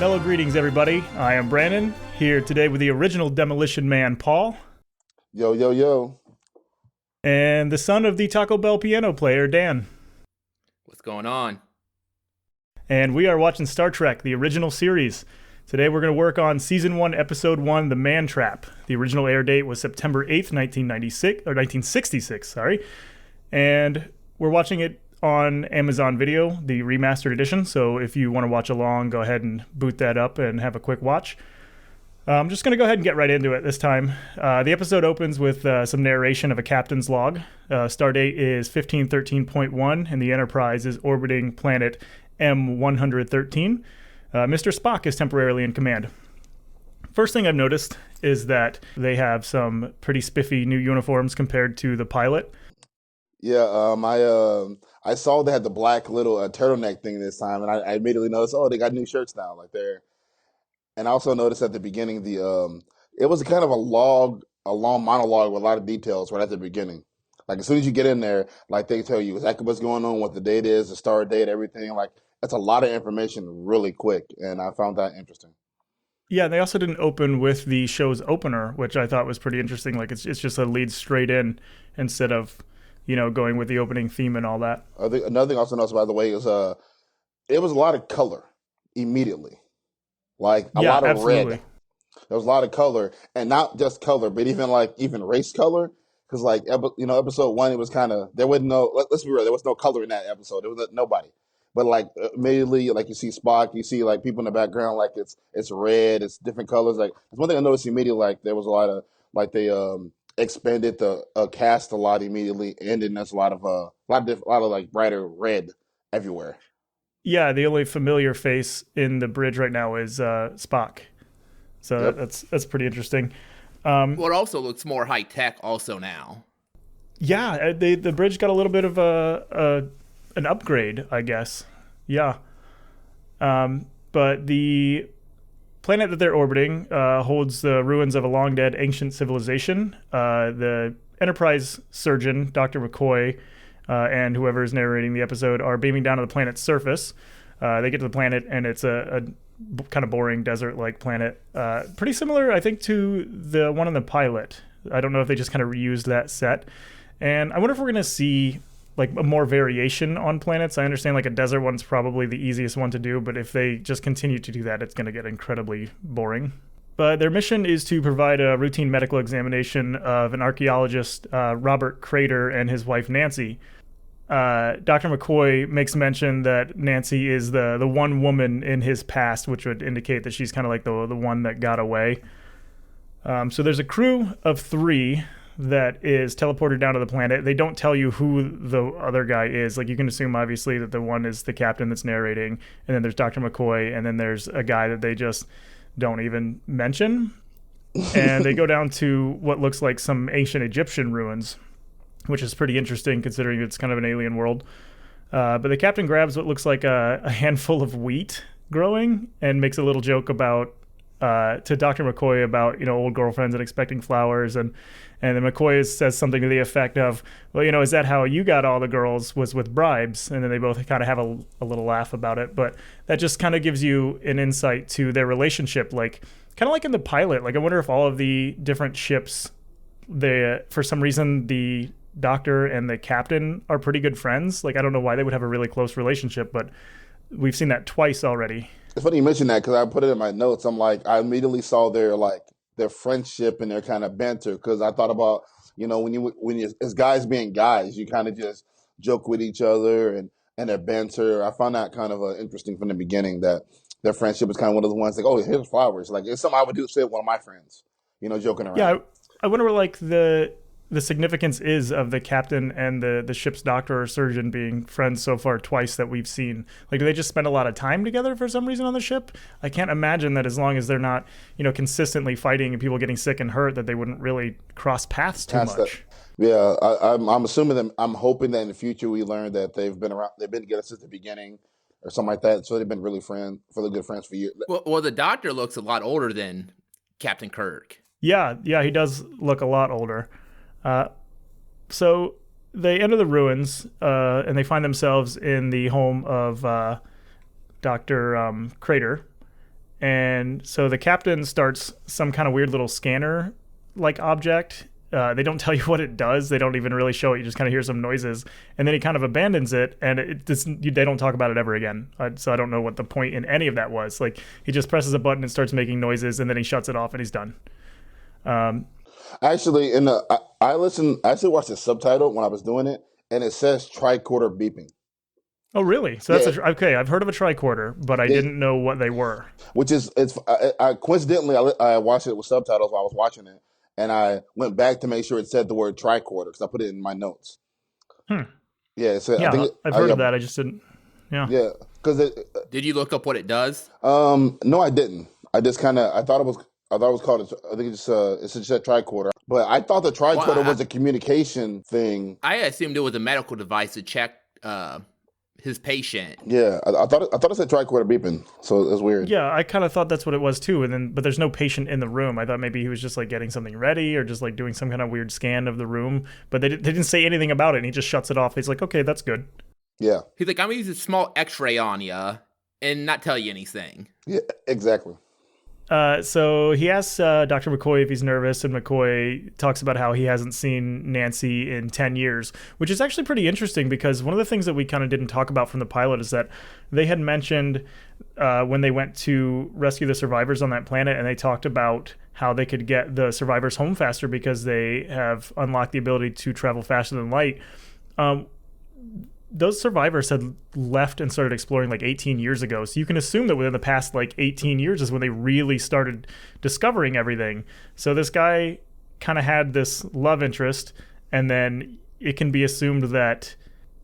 Mellow greetings, everybody. I am Brandon, here today with the original Demolition Man, Paul. Yo, yo, yo. And the son of the Taco Bell piano player, Dan. What's going on? And we are watching Star Trek, the original series. Today we're going to work on Season 1, Episode 1, The Man Trap. The original air date was September 8th, 1966, And we're watching it on Amazon Video, the remastered edition. So if you want to watch along, go ahead and boot that up and have a quick watch. I'm just going to go ahead and get right into it this time. The episode opens with some narration of a captain's log. Stardate is 1513.1, and the Enterprise is orbiting planet M113. Mr. Spock is temporarily in command. First thing I've noticed is that they have some pretty spiffy new uniforms compared to the pilot. Yeah, I saw they had the black little turtleneck thing this time, and I immediately noticed, they got new shirts now, like there. And I also noticed at the beginning it was kind of a long monologue with a lot of details right at the beginning. Like as soon as you get in there, like they tell you exactly what's going on, what the date is, the start date, everything. Like that's a lot of information really quick, and I found that interesting. Yeah, they also didn't open with the show's opener, which I thought was pretty interesting. Like it's just a lead straight in instead of going with the opening theme and all that. I think another thing I also noticed, by the way, is it was a lot of color immediately. Like a lot of absolutely. red. There was a lot of color, and not just color, but even race color. Because episode 1, it was kind of there wasn't no. Let's be real, there was no color in that episode. There was nobody. But like immediately, like you see Spock, you see like people in the background, like it's red, it's different colors. Like that's one thing I noticed immediately. Like there was a lot of like they expanded the cast a lot immediately, and then there's a lot of like brighter red everywhere. Yeah, the only familiar face in the bridge right now is Spock. So Yep. that's pretty interesting. Well, it also looks more high tech also now. Yeah, the bridge got a little bit of an upgrade, I guess. Yeah. But the planet that they're orbiting holds the ruins of a long dead ancient civilization. The Enterprise surgeon, Dr. McCoy, and whoever is narrating the episode are beaming down to the planet's surface. They get to the planet, and it's a kind of boring desert-like planet. Pretty similar, I think, to the one in the pilot. I don't know if they just kind of reused that set. And I wonder if we're going to see like more variation on planets. I understand like a desert one's probably the easiest one to do, but if they just continue to do that, it's going to get incredibly boring. But their mission is to provide a routine medical examination of an archaeologist, Robert Crater, and his wife, Nancy. Dr. McCoy makes mention that Nancy is the one woman in his past, which would indicate that she's kind of like the one that got away. So there's a crew of 3 that is teleported down to the planet. They don't tell you who the other guy is. Like you can assume obviously that the one is the captain that's narrating, and then there's Dr. McCoy, and then there's a guy that they just don't even mention. And they go down to what looks like some ancient Egyptian ruins, which is pretty interesting considering it's kind of an alien world. But the captain grabs what looks like a handful of wheat growing and makes a little joke about to Dr. McCoy about old girlfriends and expecting flowers, and then McCoy says something to the effect of, well, is that how you got all the girls, was with bribes? And then they both kind of have a little laugh about it. But that just kind of gives you an insight to their relationship, like kind of like in the pilot. Like I wonder if all of the different ships, for some reason the doctor and the captain are pretty good friends. Like I don't know why they would have a really close relationship, but we've seen that twice already. It's funny you mentioned that because I put it in my notes. I'm like, I immediately saw their friendship and their kind of banter, because I thought about when you as guys being guys, you kind of just joke with each other and their banter. I found that kind of interesting from the beginning, that their friendship was kind of one of the ones like, oh, here's flowers. Like it's something I would do say with one of my friends, joking around. Yeah, I wonder like the significance is of the captain and the ship's doctor or surgeon being friends so far twice that we've seen. Like, do they just spend a lot of time together for some reason on the ship? I can't imagine that as long as they're not, consistently fighting and people getting sick and hurt, that they wouldn't really cross paths too much. Yeah, I'm assuming that, I'm hoping that in the future we learn that they've been together since the beginning or something like that. So they've been really good friends for years. Well, the doctor looks a lot older than Captain Kirk. Yeah, he does look a lot older. So they enter the ruins, and they find themselves in the home of Dr. Crater. And so the captain starts some kind of weird little scanner like object. They don't tell you what it does. They don't even really show it. You just kind of hear some noises. And then he kind of abandons it, and they don't talk about it ever again. So I don't know what the point in any of that was. Like, he just presses a button and starts making noises, and then he shuts it off, and he's done. Actually, I actually watched the subtitle when I was doing it, and it says tricorder beeping. Oh, really? So that's okay. I've heard of a tricorder, but I didn't know what they were. Which is, I coincidentally, I watched it with subtitles while I was watching it, and I went back to make sure it said the word tricorder because I put it in my notes. Yeah, I've heard of that. I just didn't. Yeah. Yeah, because did you look up what it does? No, I didn't. I just I thought it was called. I think it's just a tricorder. But I thought the tricorder was a communication thing. I assumed it was a medical device to check his patient. Yeah, I thought it said tricorder beeping, so it was weird. Yeah, I kind of thought that's what it was too, but there's no patient in the room. I thought maybe he was just like getting something ready or just like doing some kind of weird scan of the room, but they didn't say anything about it, and he just shuts it off. He's like, okay, that's good. Yeah. He's like, I'm gonna use a small X-ray on you and not tell you anything. Yeah, exactly. So he asks Dr. McCoy if he's nervous, and McCoy talks about how he hasn't seen Nancy in 10 years, which is actually pretty interesting because one of the things that we kind of didn't talk about from the pilot is that they had mentioned when they went to rescue the survivors on that planet, and they talked about how they could get the survivors home faster because they have unlocked the ability to travel faster than light. Those survivors had left and started exploring like 18 years ago. So you can assume that within the past like 18 years is when they really started discovering everything. So this guy kind of had this love interest, and then it can be assumed that,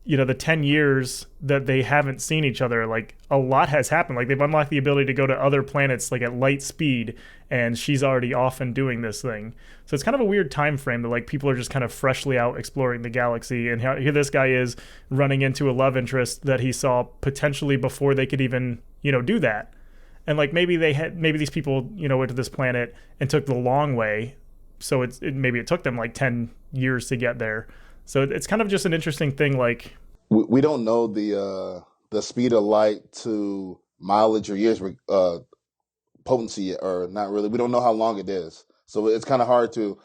the 10 years that they haven't seen each other, like a lot has happened. Like they've unlocked the ability to go to other planets like at light speed, and she's already off and doing this thing. So it's kind of a weird time frame that like people are just kind of freshly out exploring the galaxy, and here this guy is running into a love interest that he saw potentially before they could even, do that. And like maybe these people, went to this planet and took the long way. So maybe it took them like 10 years to get there. So it's kind of just an interesting thing. Like we don't know the speed of light to mileage or years potency, or not really. We don't know how long it is, so it's kind of hard to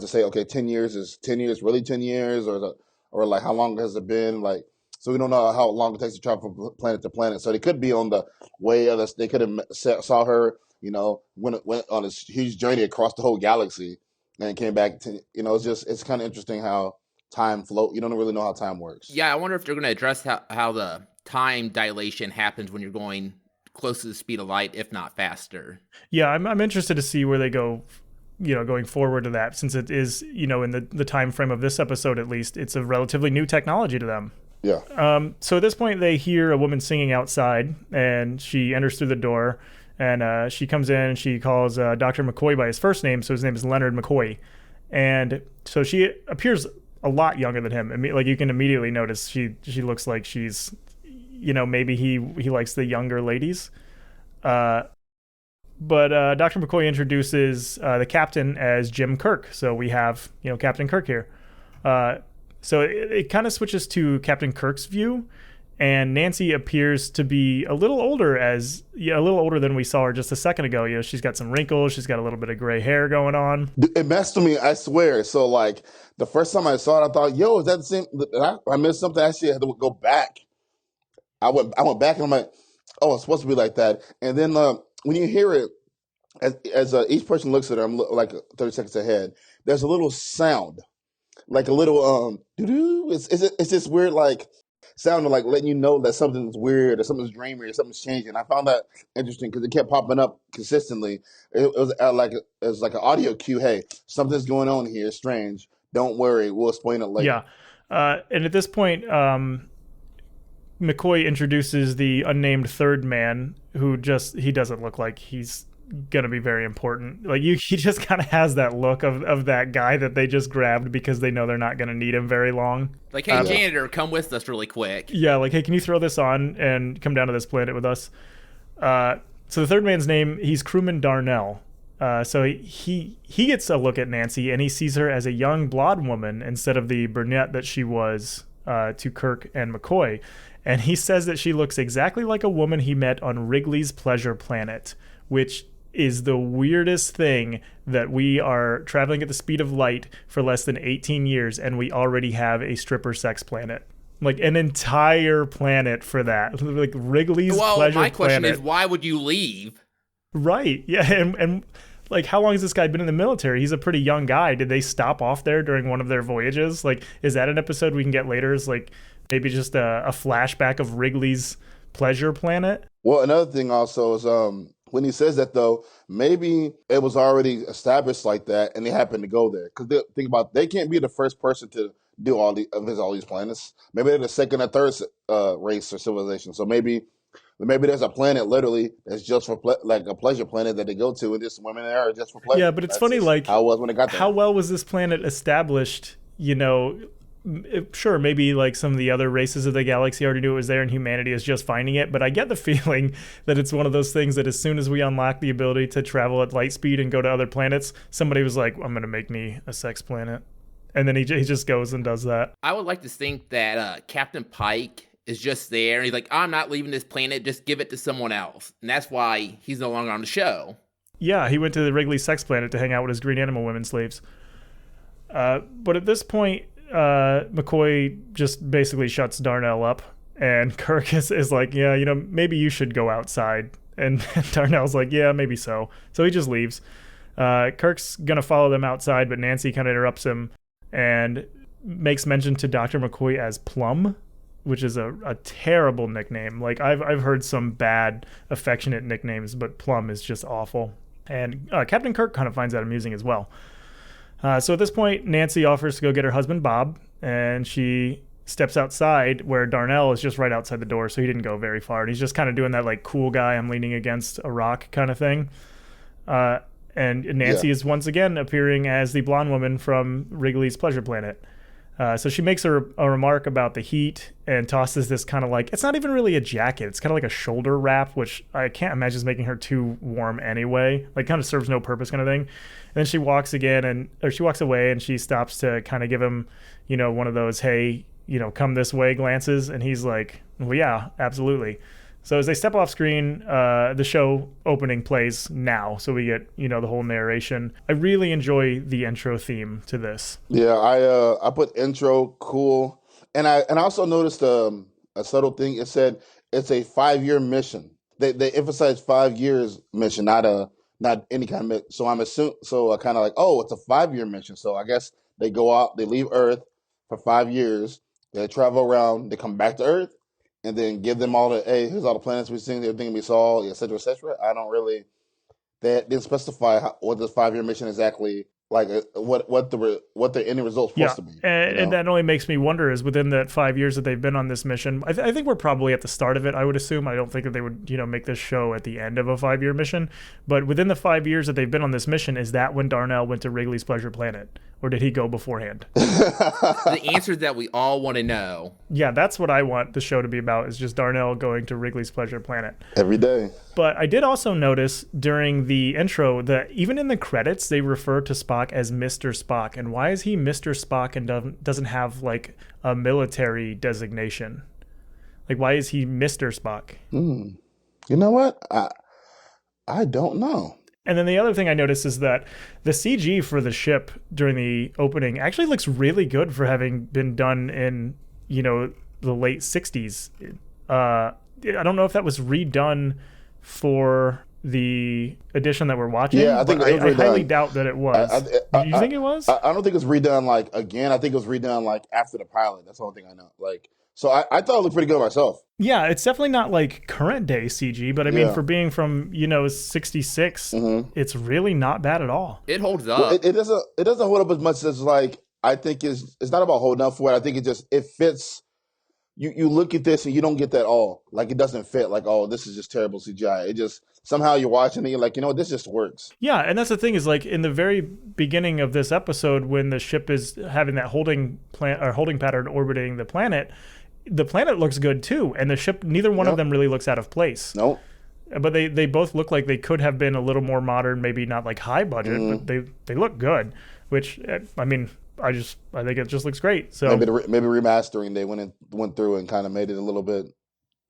say. Okay, 10 years is 10 years really 10 years, or like how long has it been? Like, so we don't know how long it takes to travel from planet to planet. So they could be on the way of this. They could have saw her, went on this huge journey across the whole galaxy and came back to. It's kind of interesting how time float. You don't really know how time works. Yeah, I wonder if they're going to address how the time dilation happens when you're going close to the speed of light, if not faster. Yeah, I'm interested to see where they go, going forward to that, since it is, in the time frame of this episode at least, it's a relatively new technology to them. Yeah. So at this point, they hear a woman singing outside, and she enters through the door, and she comes in and she calls Dr. McCoy by his first name, so his name is Leonard McCoy. And so she appears a lot younger than him. I mean, like you can immediately notice she looks like she's, maybe he likes the younger ladies. But Dr. McCoy introduces the captain as Jim Kirk. So we have, Captain Kirk here. So it kind of switches to Captain Kirk's view, and Nancy appears to be a little older than we saw her just a second ago. She's got some wrinkles, she's got a little bit of gray hair going on. It messed with me, I swear. So like the first time I saw it, I thought, "Yo, is that the same?" I missed something. Actually, I had to go back. I went back and I'm like, "Oh, it's supposed to be like that." And then when you hear it, as each person looks at her, I'm like 30 seconds ahead. There's a little sound, like a little doo-doo. It's this weird like sound of like letting you know that something's weird or something's dreamy or something's changing. I found that interesting because it kept popping up consistently. It was like an audio cue. Hey, something's going on here. Strange. Don't worry. We'll explain it later. Yeah. And at this point, McCoy introduces the unnamed third man who he doesn't look like he's gonna be very important. Like he just kind of has that look of that guy that they just grabbed because they know they're not gonna need him very long. Like, hey, janitor, come with us really quick. Yeah, like, hey, can you throw this on and come down to this planet with us? So the third man's name, he's Crewman Darnell. So he gets a look at Nancy, and he sees her as a young blonde woman instead of the brunette that she was to Kirk and McCoy. And he says that she looks exactly like a woman he met on Wrigley's Pleasure Planet, which is the weirdest thing, that we are traveling at the speed of light for less than 18 years and we already have a stripper sex planet. Like an entire planet for that. Like Wrigley's Pleasure Planet. Well, my question is, why would you leave? Right. Yeah. And like, how long has this guy been in the military? He's a pretty young guy. Did they stop off there during one of their voyages? Like, is that an episode we can get later? Is like maybe just a flashback of Wrigley's Pleasure Planet? Well, another thing also is when he says that, though, maybe it was already established like that and they happened to go there. Because think about, they can't be the first person to do visit all these planets. Maybe they're the second or third race or civilization. So maybe there's a planet literally that's just for like a pleasure planet that they go to, and just women there are just for pleasure. Yeah, but it's funny, like how it was when they got there. How well was this planet established? You know, sure, maybe like some of the other races of the galaxy already knew it was there, and humanity is just finding it. But I get the feeling that it's one of those things that as soon as we unlock the ability to travel at light speed and go to other planets, somebody was like, "I'm going to make me a sex planet." And then he just goes and does that. I would like to think that Captain Pike is just there, and he's like, I'm not leaving this planet, just give it to someone else. And that's why he's no longer on the show. Yeah, he went to the Wrigley Sex Planet to hang out with his green animal women slaves. But at this point, McCoy just basically shuts Darnell up, and Kirk is like, yeah, you know, maybe you should go outside. And Darnell's like, yeah, maybe so. So he just leaves. Kirk's going to follow them outside, but Nancy kind of interrupts him and makes mention to Dr. McCoy as Plum, which is a terrible nickname. Like I've heard some bad affectionate nicknames, but Plum is just awful. And Captain Kirk kind of finds that amusing as well. So at this point, Nancy offers to go get her husband Bob, and she steps outside where Darnell is just right outside the door, so he didn't go very far. And he's just kind of doing that like cool guy, I'm leaning against a rock kind of thing. And Nancy is once again appearing as the blonde woman from Wrigley's Pleasure Planet. So she makes a remark about the heat and tosses this kind of like, it's not even really a jacket. It's kind of like a shoulder wrap, which I can't imagine is making her too warm anyway. Like kind of serves no purpose kind of thing. And then she walks she walks away and she stops to kind of give him, you know, one of those, hey, you know, come this way glances. And he's like, well, yeah, absolutely. So as they step off screen, the show opening plays now. So we get, you know, the whole narration. I really enjoy the intro theme to this. Yeah, I put intro cool. And I also noticed a subtle thing. It said it's a 5-year mission. They emphasize 5 years mission, not any kind of mission. So I'm assuming, I kind of like, oh, it's a 5-year mission. So I guess they go out, they leave Earth for 5 years. They travel around, they come back to Earth. And then give them all here's all the planets we've seen, everything we saw, et cetera, et cetera. I don't really, they didn't specify what this 5-year mission exactly, like what the end result's supposed to be. And that only makes me wonder is within that 5 years that they've been on this mission, I think we're probably at the start of it, I would assume. I don't think that they would, you know, make this show at the end of a 5-year mission. But within the 5 years that they've been on this mission, is that when Darnell went to Wrigley's Pleasure Planet? Or did he go beforehand? The answer that we all want to know. Yeah, that's what I want the show to be about, is just Darnell going to Wrigley's Pleasure Planet. Every day. But I did also notice during the intro that even in the credits, they refer to Spock as Mr. Spock. And why is he Mr. Spock and doesn't have like a military designation? Like, why is he Mr. Spock? You know what? I don't know. And then the other thing I noticed is that the CG for the ship during the opening actually looks really good for having been done in, you know, the late 60s. I don't know if that was redone for the edition that we're watching. Yeah, I think I highly doubt that it was. Do you think it was? I don't think it was redone like again. I think it was redone like after the pilot. That's the only thing I know. Like, so I thought it looked pretty good myself. Yeah, it's definitely not like current day CG, but I mean, for being from, you know, 66, it's really not bad at all. It holds up. Well, it doesn't hold up as much as like I think it's not about holding up for it. I think it fits. You look at this and you don't get that all. Like, it doesn't fit. Like, oh, this is just terrible CGI. It just, somehow you're watching it, you're like, you know what, this just works. Yeah, and that's the thing is, like, in the very beginning of this episode, when the ship is having that holding pattern orbiting the planet looks good too, and the ship, neither one of them really looks out of place. Nope. But they both look like they could have been a little more modern, maybe not like high budget, but they look good, which, I mean, I think it just looks great. So maybe remastering, they went through and kind of made it a little bit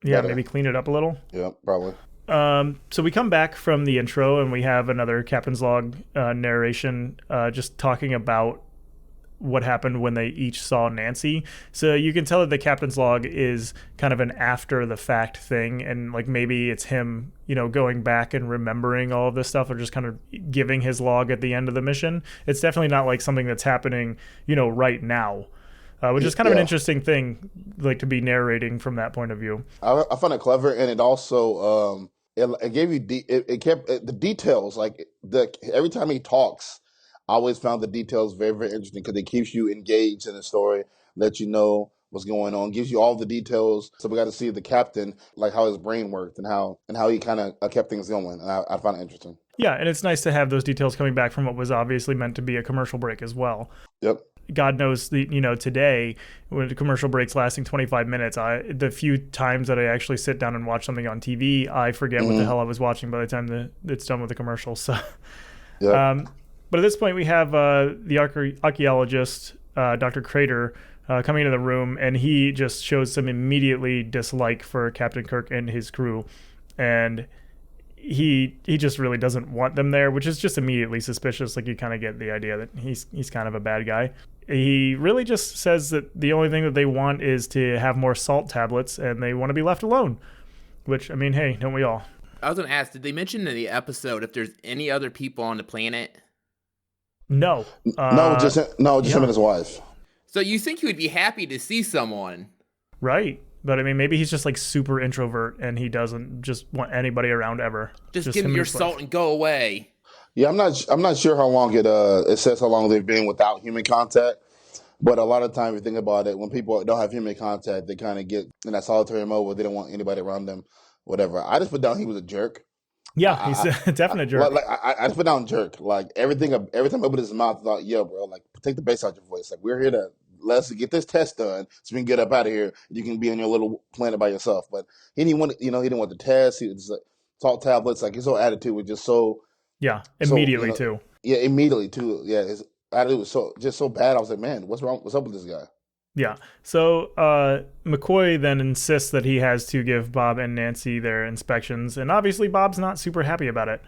better. Maybe clean it up a little. Yeah, probably. So we come back from the intro and we have another captain's log narration, just talking about what happened when they each saw Nancy. So you can tell that the captain's log is kind of an after the fact thing, and like maybe it's him, going back and remembering all of this stuff, or just kind of giving his log at the end of the mission. It's definitely not like something that's happening, right now, which is kind of an interesting thing, like to be narrating from that point of view. I find it clever, and it also it gave you it kept the details, like every time he talks. I always found the details very, very interesting because it keeps you engaged in the story, let you know what's going on, gives you all the details. So we got to see the captain, like how his brain worked and how he kind of kept things going. And I found it interesting. Yeah, and it's nice to have those details coming back from what was obviously meant to be a commercial break as well. Yep. God knows, today, when the commercial break's lasting 25 minutes, the few times that I actually sit down and watch something on TV, I forget what the hell I was watching by the time it's done with the commercial. So, yep. But at this point, we have the archaeologist, Dr. Crater, coming into the room, and he just shows some immediately dislike for Captain Kirk and his crew. And he just really doesn't want them there, which is just immediately suspicious. Like, you kind of get the idea that he's kind of a bad guy. He really just says that the only thing that they want is to have more salt tablets, and they want to be left alone. Which, I mean, hey, don't we all? I was going to ask, did they mention in the episode if there's any other people on the planet? No. Just him and his wife. So you think he would be happy to see someone? Right. But I mean, maybe he's just like super introvert and he doesn't just want anybody around ever. Just give him your salt and go away. Yeah, I'm not sure how long it says how long they've been without human contact. But a lot of times, if you think about it, when people don't have human contact, they kind of get in that solitary mode where they don't want anybody around them, whatever. I just put down he was a jerk. Yeah, he's a definite jerk. I just put down jerk. Like every time I opened his mouth, I thought, yo, bro, like take the bass out your voice. Like we're here to let's get this test done so we can get up out of here. You can be on your little planet by yourself. But he didn't want he didn't want the test. He was like salt tablets. Like his whole attitude was just so. Yeah, immediately too. Yeah, immediately too. Yeah, his attitude was so bad. I was like, man, what's wrong? What's up with this guy? Yeah. So McCoy then insists that he has to give Bob and Nancy their inspections, and obviously Bob's not super happy about it.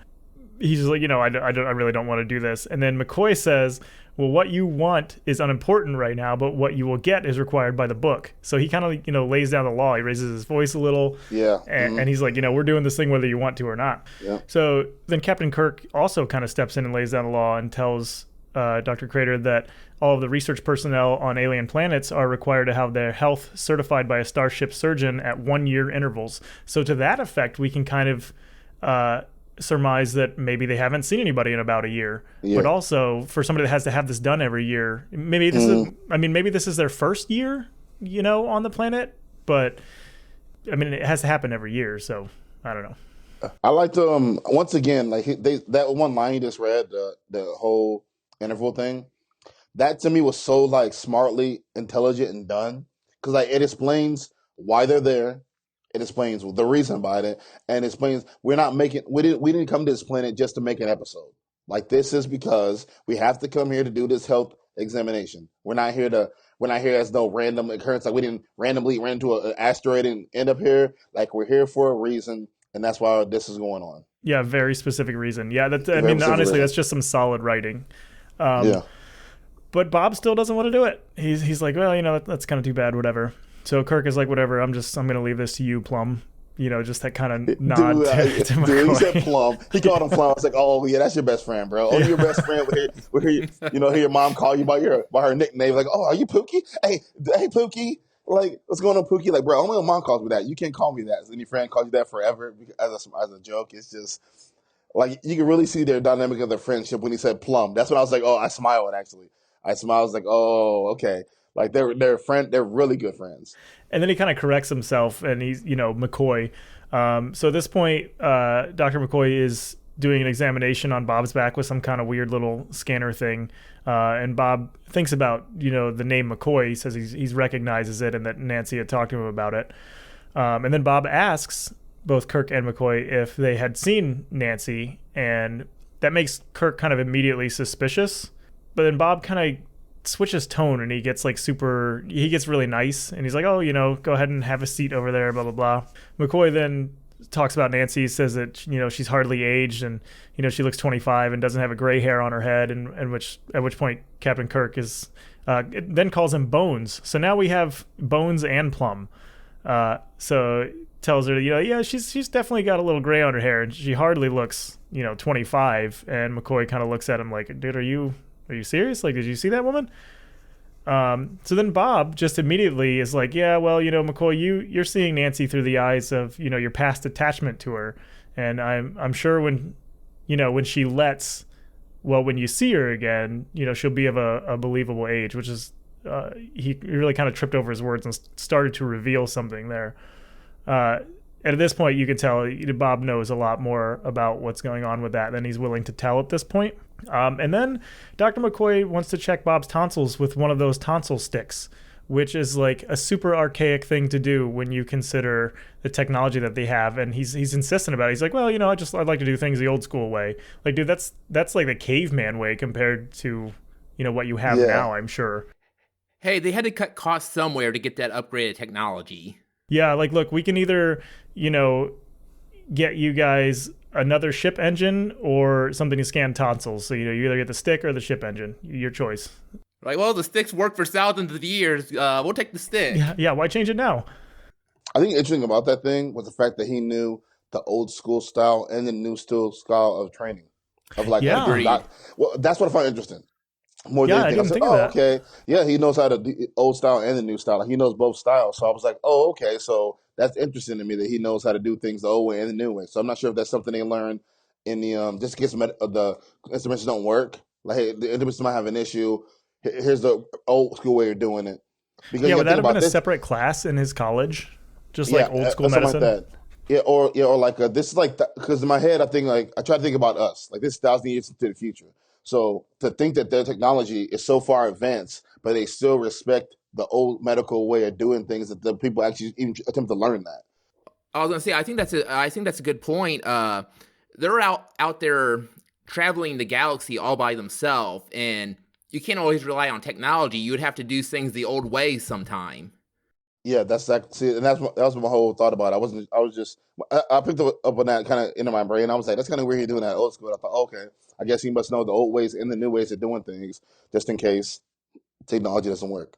He's just like, I really don't want to do this. And then McCoy says, well, what you want is unimportant right now, but what you will get is required by the book. So he kind of, lays down the law. He raises his voice a little. Yeah. And he's like, we're doing this thing whether you want to or not. Yeah. So then Captain Kirk also kind of steps in and lays down the law and tells Dr. Crater that all of the research personnel on alien planets are required to have their health certified by a starship surgeon at 1-year intervals. So to that effect, we can kind of surmise that maybe they haven't seen anybody in about a year. Yeah. But also, for somebody that has to have this done every year, maybe this is their first year, on the planet. But I mean, it has to happen every year. So I don't know. I liked once again, like that one line you just read, the whole interval thing. That to me was so like smartly intelligent and done, because like it explains why they're there, it explains the reason behind it, and it explains we didn't come to this planet just to make an episode. Like this is because we have to come here to do this health examination. We're not here as no random occurrence. Like we didn't randomly run into an asteroid and end up here. Like we're here for a reason, and that's why this is going on. Yeah, very specific reason. Yeah, honestly, that's just some solid writing. Yeah. But Bob still doesn't want to do it. He's like, well, that's kind of too bad, whatever. So Kirk is like, whatever, I'm going to leave this to you, Plum. Just that kind of nod to McCoy. Dude, he said Plum. He called him Plum. I was like, oh, yeah, that's your best friend, bro. Oh, your best friend. Hear your mom call you by her nickname. Like, oh, are you Pookie? Hey, Pookie. Like, what's going on, Pookie? Like, bro, only my mom calls me that. You can't call me that. So any friend calls you that forever as a joke. It's just... like, you can really see their dynamic of their friendship when he said Plum. That's when I was like, oh, I smiled, actually. I was like, oh, okay. Like, they're really good friends. And then he kind of corrects himself, and he's, McCoy. So at this point, Dr. McCoy is doing an examination on Bob's back with some kind of weird little scanner thing. And Bob thinks about, the name McCoy. He says he recognizes it and that Nancy had talked to him about it. And then Bob asks both Kirk and McCoy if they had seen Nancy, and that makes Kirk kind of immediately suspicious. But then Bob kind of switches tone and he gets like he gets really nice and he's like, oh, go ahead and have a seat over there, blah, blah, blah. McCoy then talks about Nancy, says that, she's hardly aged and, she looks 25 and doesn't have a gray hair on her head. And at which point Captain Kirk then calls him Bones. So now we have Bones and Plum. So tells her, yeah, she's definitely got a little gray on her hair and she hardly looks, 25. And McCoy kind of looks at him like, dude, are you serious? Like, did you see that woman? So then Bob just immediately is like, yeah, well, McCoy, you're seeing Nancy through the eyes of, your past attachment to her. And I'm sure when she when you see her again, she'll be of a believable age, which is, he really kind of tripped over his words and started to reveal something there. And at this point, you can tell Bob knows a lot more about what's going on with that than he's willing to tell at this point. And then Dr. McCoy wants to check Bob's tonsils with one of those tonsil sticks, which is like a super archaic thing to do when you consider the technology that they have. And he's insistent about it. He's like, well, I'd like to do things the old school way. Like, dude, that's like the caveman way compared to, what you have now, I'm sure. Hey, they had to cut costs somewhere to get that upgraded technology. Yeah, like, look, we can either, get you guys another ship engine or something to scan tonsils. So, you either get the stick or the ship engine. Your choice. Like, well, the sticks worked for thousands of years. We'll take the stick. Yeah, why change it now? I think interesting about that thing was the fact that he knew the old school style and the new school style of training. Of like, well, that's what I find interesting. More than anything, I said, okay, yeah, he knows how to do old style and the new style. Like, he knows both styles. So I was like, oh, okay, so that's interesting to me that he knows how to do things the old way and the new way. So I'm not sure if that's something they learned in the just in case the instruments don't work. Like, hey, the instruments might have an issue. Here's the old school way of doing it. Because would that have been a separate class in his college, just like old school medicine? Like that. Yeah, or like this is like because in my head I try to think about us like this 1,000 years into the future. So to think that their technology is so far advanced, but they still respect the old medical way of doing things, that the people actually even attempt to learn that. I was gonna say, I think that's a good point. They're out there traveling the galaxy all by themselves, and you can't always rely on technology. You would have to do things the old way sometime. Yeah, that was my whole thought about it. I picked up on that kind of into my brain. I was like, that's kind of weird, doing that old school. I thought, okay, I guess he must know the old ways and the new ways of doing things, just in case technology doesn't work.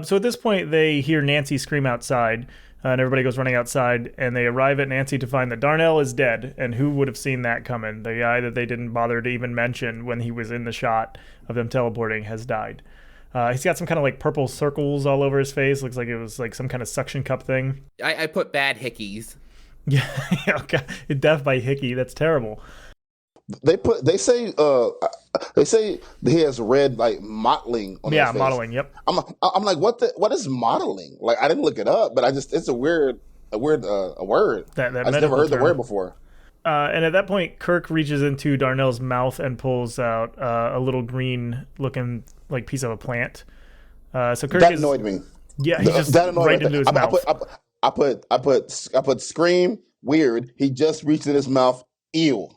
So at this point, they hear Nancy scream outside, and everybody goes running outside, and they arrive at Nancy to find that Darnell is dead. And who would have seen that coming? The guy that they didn't bother to even mention when he was in the shot of them teleporting has died. He's got some kind of like purple circles all over his face. Looks like it was like some kind of suction cup thing. I put bad hickeys. Yeah, okay. Death by hickey. That's terrible. They say he has red like mottling on his face. Mottling. Yep. I'm like, what is mottling? Like, I didn't look it up, but it's a word. I've never heard the word before. And at that point, Kirk reaches into Darnell's mouth and pulls out a little green-looking like piece of a plant. So Kirk annoyed me. Yeah, he just right into his mouth. I put scream weird. He just reached in his mouth. Ew.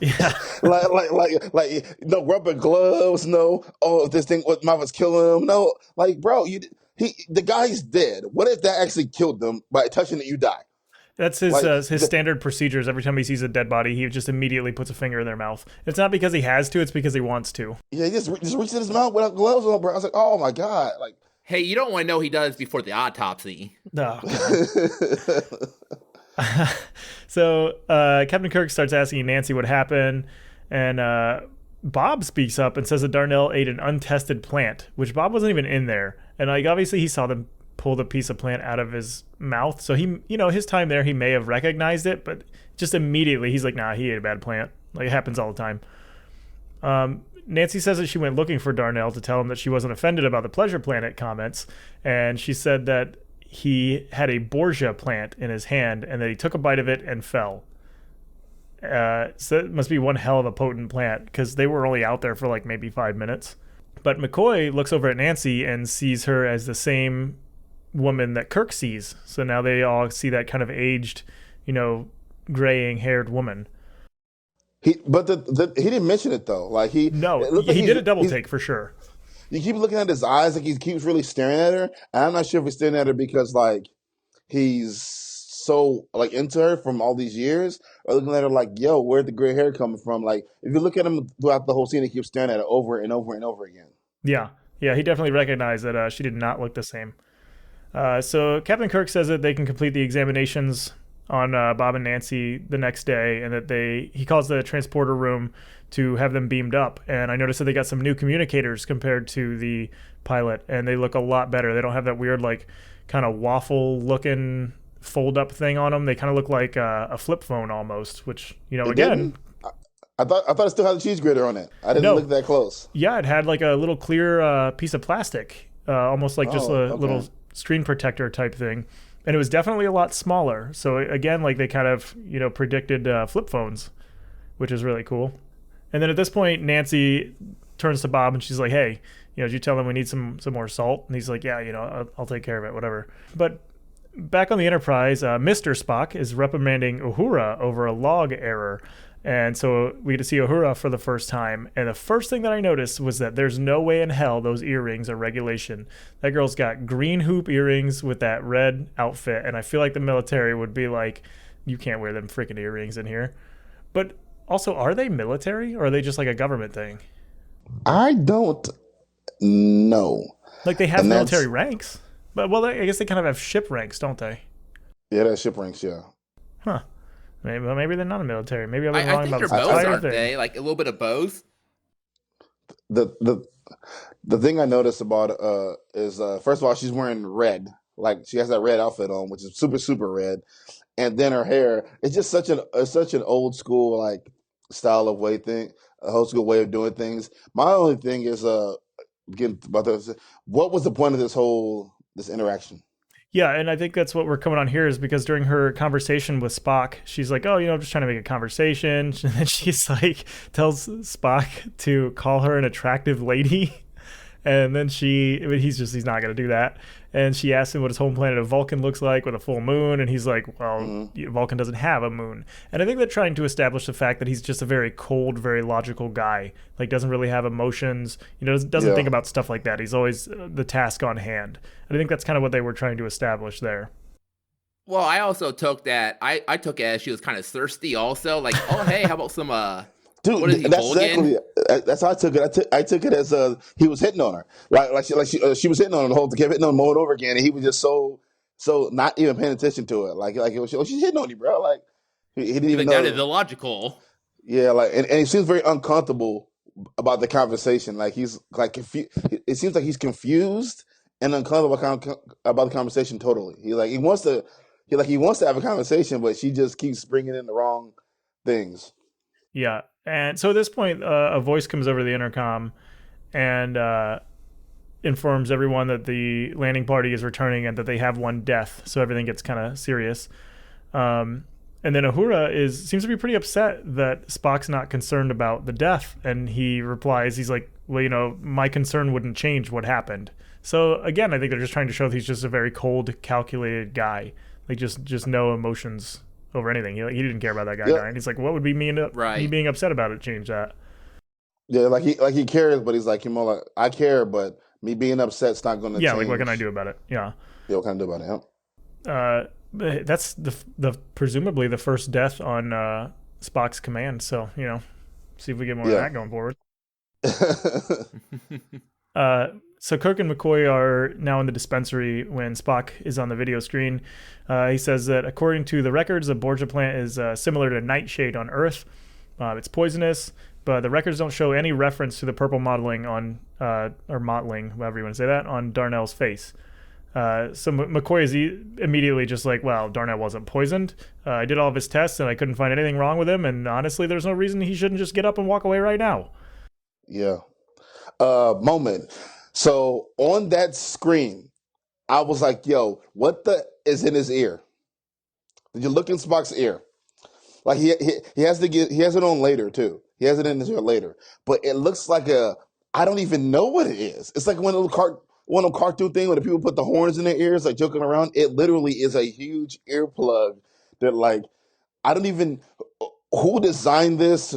Yeah. like no rubber gloves. No. Oh, this thing. What mouth was killing him? No. Like, bro, the guy's dead. What if that actually killed them by touching it? You die. That's his standard procedures. Every time he sees a dead body, he just immediately puts a finger in their mouth. It's not because he has to; it's because he wants to. Yeah, he just reached in his mouth without gloves on, bro. I was like, oh my god, like. Hey, you don't want to know he does before the autopsy. No. So Captain Kirk starts asking Nancy what happened, and Bob speaks up and says that Darnell ate an untested plant, which Bob wasn't even in there. And like obviously he saw them pull the piece of plant out of his mouth, so he, his time there, he may have recognized it, but just immediately he's like, nah, he ate a bad plant. Like, it happens all the time. Nancy says that she went looking for Darnell to tell him that she wasn't offended about the Pleasure Planet comments, and she said that he had a Borgia plant in his hand and that he took a bite of it and fell. So it must be one hell of a potent plant, because they were only out there for like maybe 5 minutes. But McCoy looks over at Nancy and sees her as the same woman that Kirk sees. So now they all see that kind of aged, graying haired woman. He didn't mention it though. Like he did a double take for sure. you keep looking at his eyes, like he keeps really staring at her. And I'm not sure if he's staring at her because like he's so like into her from all these years, or looking at her like, yo, where'd the gray hair coming from? Like if you look at him throughout the whole scene, he keeps staring at her over and over and over again. Yeah, yeah, he definitely recognized that she did not look the same. So Captain Kirk says that they can complete the examinations on Bob and Nancy the next day, and that he calls the transporter room to have them beamed up. And I noticed that they got some new communicators compared to the pilot, and they look a lot better. They don't have that weird like kind of waffle looking fold up thing on them. They kind of look like a flip phone almost, which It again. didn't. I thought it still had a cheese grater on it. I didn't look that close. Yeah, it had like a little clear piece of plastic, almost like just a little screen protector type thing. And it was definitely a lot smaller. So again, like they kind of, predicted flip phones, which is really cool. And then at this point, Nancy turns to Bob and she's like, hey, did you tell them we need some more salt? And he's like, yeah, I'll take care of it, whatever. But back on the Enterprise, Mr. Spock is reprimanding Uhura over a log error. And so we get to see Uhura for the first time. And the first thing that I noticed was that there's no way in hell those earrings are regulation. That girl's got green hoop earrings with that red outfit. And I feel like the military would be like, you can't wear them freaking earrings in here. But also, are they military or are they just like a government thing? I don't know. Like they have military ranks. But, well, I guess they kind of have ship ranks, don't they? Yeah, that's ship ranks, yeah. Huh. Maybe they're not a military. Maybe I think they're both, aren't they? Like a little bit of both. The thing I noticed about is first of all, she's wearing red. Like she has that red outfit on, which is super super red, and then her hair. It's just such an old school like style of old school way of doing things. My only thing is again about this. What was the point of this interaction? Yeah, and I think that's what we're coming on here is because during her conversation with Spock, she's like, oh, I'm just trying to make a conversation. And then she's like, tells Spock to call her an attractive lady. And then he's not going to do that. And she asks him what his home planet of Vulcan looks like with a full moon. And he's like, well, Vulcan doesn't have a moon. And I think they're trying to establish the fact that he's just a very cold, very logical guy. Like doesn't really have emotions, doesn't think about stuff like that. He's always the task on hand. And I think that's kind of what they were trying to establish there. Well, I also took that. I took it as she was kind of thirsty also. Like, oh, hey, how about some Dude, what is he, that's exactly that's how I took it. I took it as he was hitting on her, she was hitting on him the whole time, kept hitting on him over and over again, and he was just so not even paying attention to it. Like it was, she's hitting on you, bro. Like he didn't even know. That is illogical. Yeah, like and he seems very uncomfortable about the conversation. Like he's like it seems like he's confused and uncomfortable about the conversation. Totally, he wants to have a conversation, but she just keeps bringing in the wrong things. Yeah. And so at this point, a voice comes over the intercom and informs everyone that the landing party is returning and that they have one death. So everything gets kind of serious. And then Uhura seems to be pretty upset that Spock's not concerned about the death. And he replies, he's like, well, my concern wouldn't change what happened. So again, I think they're just trying to show that he's just a very cold, calculated guy. Like just no emotions over anything. He didn't care about that guy dying. He's like, what would be me being upset about it change that? Yeah, like he cares, but he's like, more like, I care, but me being upset's not going to change. Yeah, like what can I do about it? Yeah. Yeah, what can I do about it? Yeah. That's the presumably the first death on Spock's command. So see if we get more of that going forward. So Kirk and McCoy are now in the dispensary when Spock is on the video screen. He says that according to the records, the Borgia plant is similar to nightshade on Earth. It's poisonous, but the records don't show any reference to the purple mottling on, or mottling, however you want to say that, on Darnell's face. So McCoy is immediately just like, well, Darnell wasn't poisoned. I did all of his tests and I couldn't find anything wrong with him. And honestly, there's no reason he shouldn't just get up and walk away right now. Yeah. Moment. So on that screen, I was like, yo, what the is in his ear? Did you look in Spock's ear? Like he has it on later too. He has it in his ear later. But it looks like I don't even know what it is. It's like one of them cartoon thing where the people put the horns in their ears, like joking around. It literally is a huge earplug that like, I don't even, who designed this?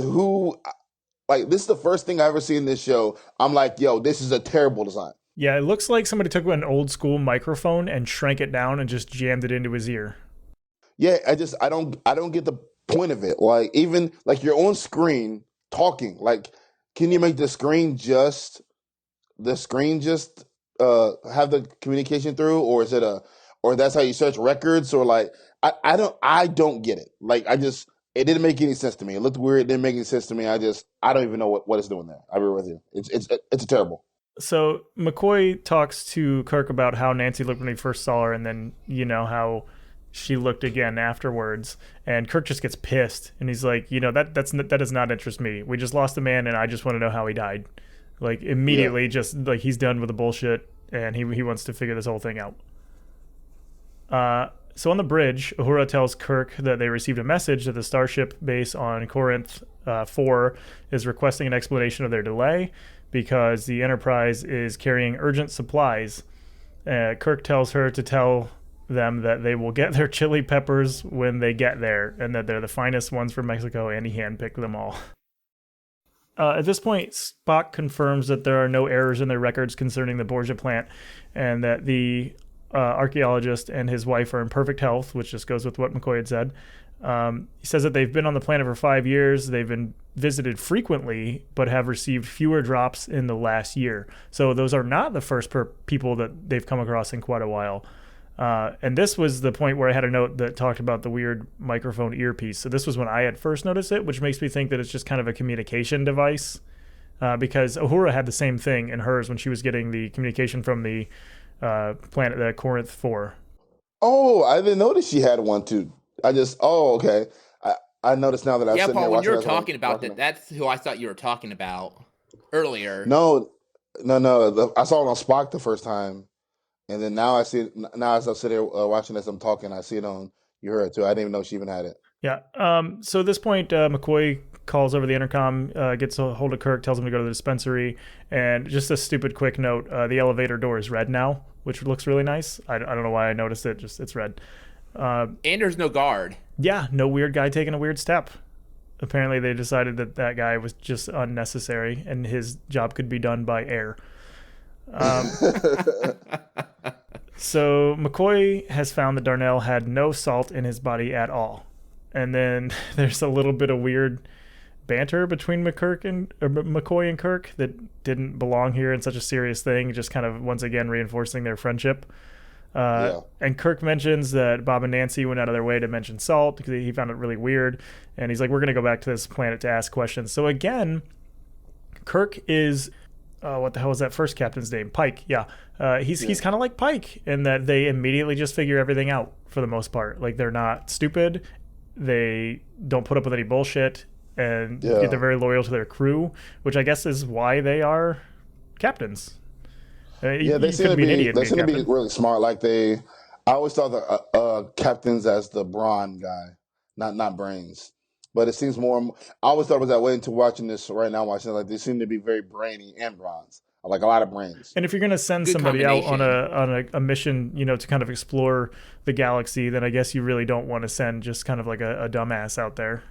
like this is the first thing I ever seen in this show. I'm like, yo, this is a terrible design. Yeah, it looks like somebody took an old school microphone and shrank it down and just jammed it into his ear. Yeah, I don't get the point of it. Like even like you're on screen talking. Like, can you make the screen just have the communication through, or is it or that's how you search records, or like I don't get it. Like it didn't make any sense to me. It looked weird. It didn't make any sense to me. I don't even know what it's doing there. I'll be with you. It's terrible. So McCoy talks to Kirk about how Nancy looked when he first saw her, and then how she looked again afterwards. And Kirk just gets pissed, and he's like, that does not interest me. We just lost a man, and I just want to know how he died. Like immediately, just like he's done with the bullshit, and he wants to figure this whole thing out. So on the bridge, Uhura tells Kirk that they received a message that the starship base on Corinth 4 is requesting an explanation of their delay because the Enterprise is carrying urgent supplies. Kirk tells her to tell them that they will get their chili peppers when they get there, and that they're the finest ones from Mexico, and he handpicked them all. At this point, Spock confirms that there are no errors in their records concerning the Borgia plant, and that the archaeologist and his wife are in perfect health, which just goes with what McCoy had said. He says that they've been on the planet for 5 years. They've been visited frequently, but have received fewer drops in the last year. So those are not the first people that they've come across in quite a while. And this was the point where I had a note that talked about the weird microphone earpiece. So this was when I had first noticed it, which makes me think that it's just kind of a communication device. Because Uhura had the same thing in hers when she was getting the communication from the planet, the Corinth 4. Oh, I didn't notice she had one too. Okay. I noticed now that I'm sitting Paul, there when watching. you were talking about that, that's who I thought you were talking about earlier. No. I saw it on Spock the first time, and then now I see it. Now as I'm sitting here watching this, I'm talking. I see it on Uhura too. I didn't even know she even had it. Yeah. So at this point, McCoy calls over the intercom, gets a hold of Kirk, tells him to go to the dispensary, and just a stupid quick note: the elevator door is red now, which looks really nice. I don't know why I noticed it. Just it's red. And there's no guard. Yeah, no weird guy taking a weird step. Apparently, they decided that guy was just unnecessary, and his job could be done by air. So McCoy has found that Darnell had no salt in his body at all. And then there's a little bit of weird banter between McCoy and Kirk that didn't belong here in such a serious thing, just kind of once again reinforcing their friendship. And Kirk mentions that Bob and Nancy went out of their way to mention salt because he found it really weird. And he's like, we're going to go back to this planet to ask questions. So again, Kirk is... what the hell was that first captain's name? Pike. Yeah. He's kind of like Pike in that they immediately just figure everything out for the most part. Like they're not stupid. They don't put up with any bullshit, and they're very loyal to their crew, which I guess is why they are captains. They seem to be really smart. Like I always thought the captains as the brawn guy, not brains. But it seems more. I always thought it was that way until watching this right now. Watching like they seem to be very brainy and bronze, like a lot of brains. And if you're going to send somebody out on a mission, to kind of explore the galaxy, then I guess you really don't want to send just kind of like a dumbass out there,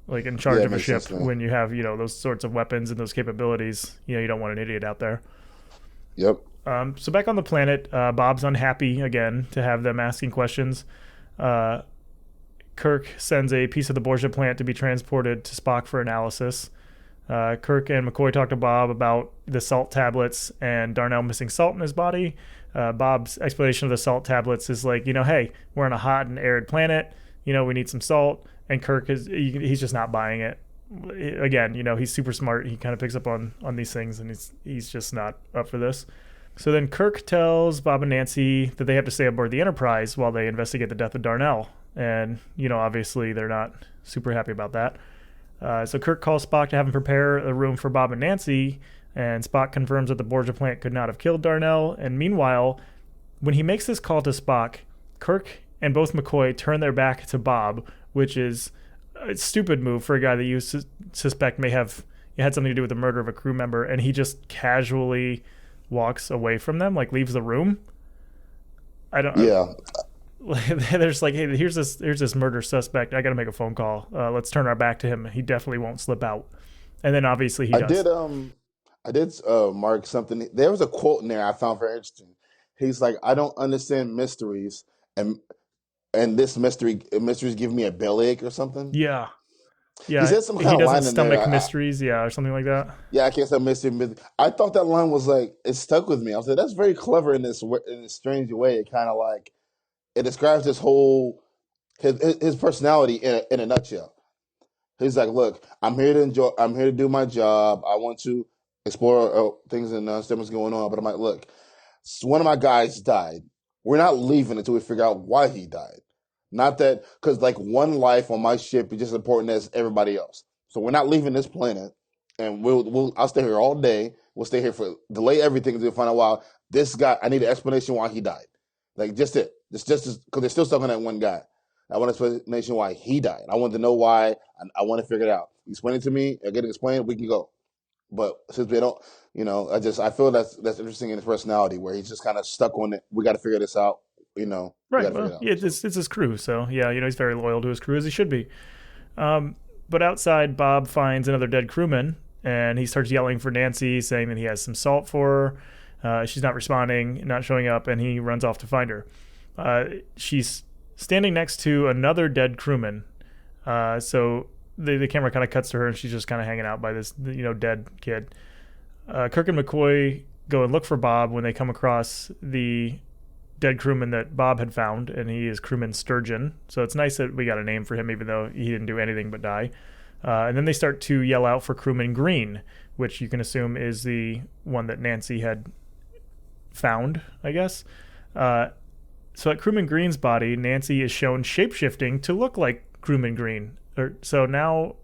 like in charge of a ship when you have those sorts of weapons and those capabilities. You don't want an idiot out there. Yep. So back on the planet, Bob's unhappy again to have them asking questions. Kirk sends a piece of the Borgia plant to be transported to Spock for analysis. Kirk and McCoy talk to Bob about the salt tablets and Darnell missing salt in his body. Bob's explanation of the salt tablets is like, hey, we're on a hot and arid planet. We need some salt. And Kirk he's just not buying it. Again, he's super smart. He kind of picks up on these things, and he's just not up for this. So then Kirk tells Bob and Nancy that they have to stay aboard the Enterprise while they investigate the death of Darnell. And, obviously they're not super happy about that. So Kirk calls Spock to have him prepare a room for Bob and Nancy, and Spock confirms that the Borgia plant could not have killed Darnell. And meanwhile, when he makes this call to Spock, Kirk and both McCoy turn their back to Bob, which is a stupid move for a guy that you suspect may have had something to do with the murder of a crew member, and he just casually walks away from them, like leaves the room. There's like, hey, here's this murder suspect. I got to make a phone call. Let's turn our back to him. He definitely won't slip out. And then obviously he I does. did I did mark something. There was a quote in there I found very interesting. He's like, I don't understand mysteries, and this mysteries give me a bellyache or something. Yeah. He Yeah. said some He kind of doesn't line in there. stomach mysteries. Yeah. Or something like that. Yeah, I can't say mystery. I thought that line was like it stuck with me. I was like, that's very clever in this strange way. It kind of like it describes his whole his personality in a nutshell. He's like, look, I'm here to enjoy. I'm here to do my job. I want to explore things and understand what's going on. But I'm like, look, one of my guys died. We're not leaving until we figure out why he died. Not that because like one life on my ship is just as important as everybody else. So we're not leaving this planet, and I'll stay here all day. We'll stay here for delay everything until we find out why this guy. I need an explanation why he died. Like just it. It's just because they're still stuck on that one guy. I want an explanation why he died. I want to know why. I want to figure it out. Explain it to me. I get it explained. We can go. But since they don't, I feel that's interesting in his personality where he's just kind of stuck on it. We got to figure this out. We got Right. to figure Well, it out. yeah, So, it's his crew. So yeah, he's very loyal to his crew as he should be. But outside, Bob finds another dead crewman, and he starts yelling for Nancy, saying that he has some salt for her. She's not responding, not showing up, and he runs off to find her. She's standing next to another dead crewman. So the camera kind of cuts to her, and she's just kind of hanging out by this dead kid. Kirk and McCoy go and look for Bob when they come across the dead crewman that Bob had found, and he is crewman Sturgeon. So it's nice that we got a name for him, even though he didn't do anything but die. And then they start to yell out for crewman Green, which you can assume is the one that Nancy had found, I guess. So at crewman Green's body, Nancy is shown shapeshifting to look like crewman Green. So now,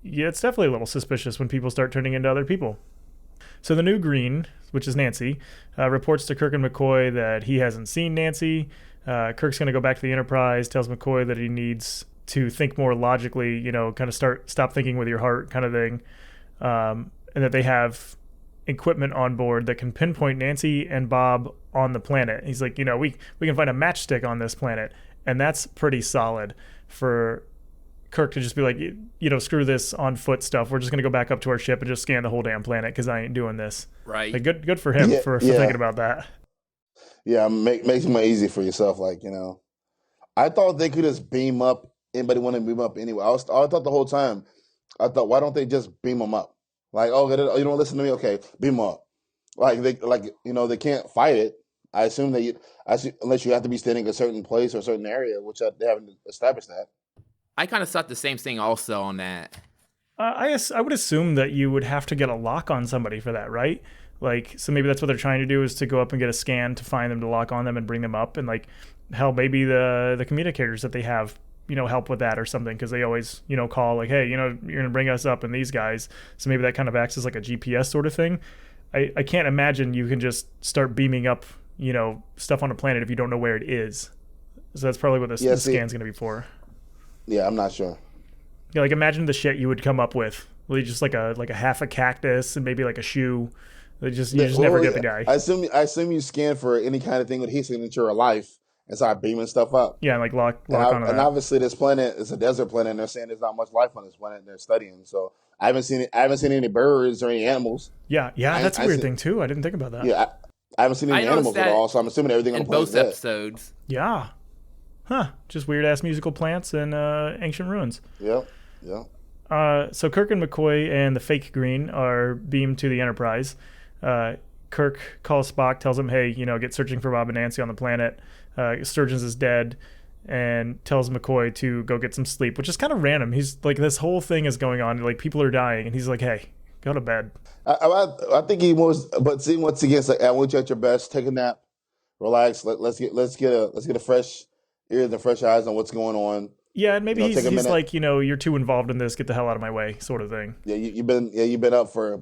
yeah, it's definitely a little suspicious when people start turning into other people. So the new Green, which is Nancy, reports to Kirk and McCoy that he hasn't seen Nancy. Kirk's going to go back to the Enterprise, tells McCoy that he needs to think more logically, kind of stop thinking with your heart kind of thing, and that they have equipment on board that can pinpoint Nancy and Bob on the planet. He's like, we can find a matchstick on this planet, and that's pretty solid for Kirk to just be like, screw this on foot stuff. We're just going to go back up to our ship and just scan the whole damn planet because I ain't doing this. Right. Like, good for him for thinking about that. Yeah, makes it more easy for yourself. Like, I thought they could just beam up anybody want to beam up anyway. I thought the whole time, why don't they just beam them up? Like, you don't listen to me? Okay, beam them up. They can't fight it. I assume unless you have to be standing in a certain place or a certain area, which they haven't established that. I kind of thought the same thing also on that. I would assume that you would have to get a lock on somebody for that, right? Like, so maybe that's what they're trying to do is to go up and get a scan to find them, to lock on them and bring them up. And like, hell, maybe the communicators that they have, help with that or something. Cause they always, call like, hey, you're going to bring us up and these guys. So maybe that kind of acts as like a GPS sort of thing. I can't imagine you can just start beaming up, stuff on a planet if you don't know where it is. So that's probably what the scan's going to be for. Yeah, I'm not sure. Yeah, like imagine the shit you would come up with. Well, just like a half a cactus and maybe like a shoe. You just never get the guy. I assume you scan for any kind of thing with heat signature or life and start beaming stuff up. Yeah, and like lock on that. And obviously this planet is a desert planet and they're saying there's not much life on this planet and they're studying. So I haven't seen any birds or any animals. Yeah, that's a weird thing too. I didn't think about that. Yeah, I haven't seen any animals at all, so I'm assuming everything on the planet is both episodes. Yeah. Huh. Just weird ass musical plants and ancient ruins. Yeah. So Kirk and McCoy and the fake Green are beamed to the Enterprise. Kirk calls Spock, tells him, hey, get searching for Bob and Nancy on the planet. Sturgeon is dead, and tells McCoy to go get some sleep, which is kind of random. He's like, this whole thing is going on, like people are dying, and he's like, hey, go to bed. I think he was, but see, once again, it's like, I want you at your best, take a nap, relax, let's get a fresh ears and fresh eyes on what's going on. Yeah, and maybe he's like, you're too involved in this. Get the hell out of my way, sort of thing. Yeah, you've been up for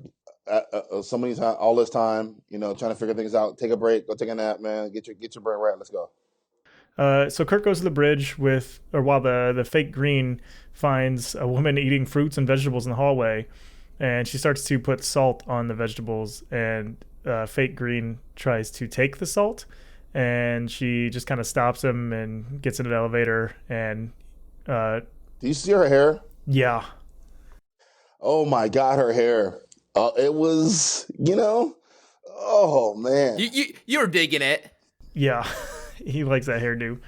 so many times, all this time. Trying to figure things out. Take a break. Go take a nap, man. Get your brain right. Let's go. So Kirk goes to the bridge while the fake Green finds a woman eating fruits and vegetables in the hallway, and she starts to put salt on the vegetables, and fake Green tries to take the salt, and she just kind of stops him and gets in an elevator and. Do you see her hair? Yeah. Oh my God, her hair. It was, oh man. You were digging it. Yeah, he likes that hairdo.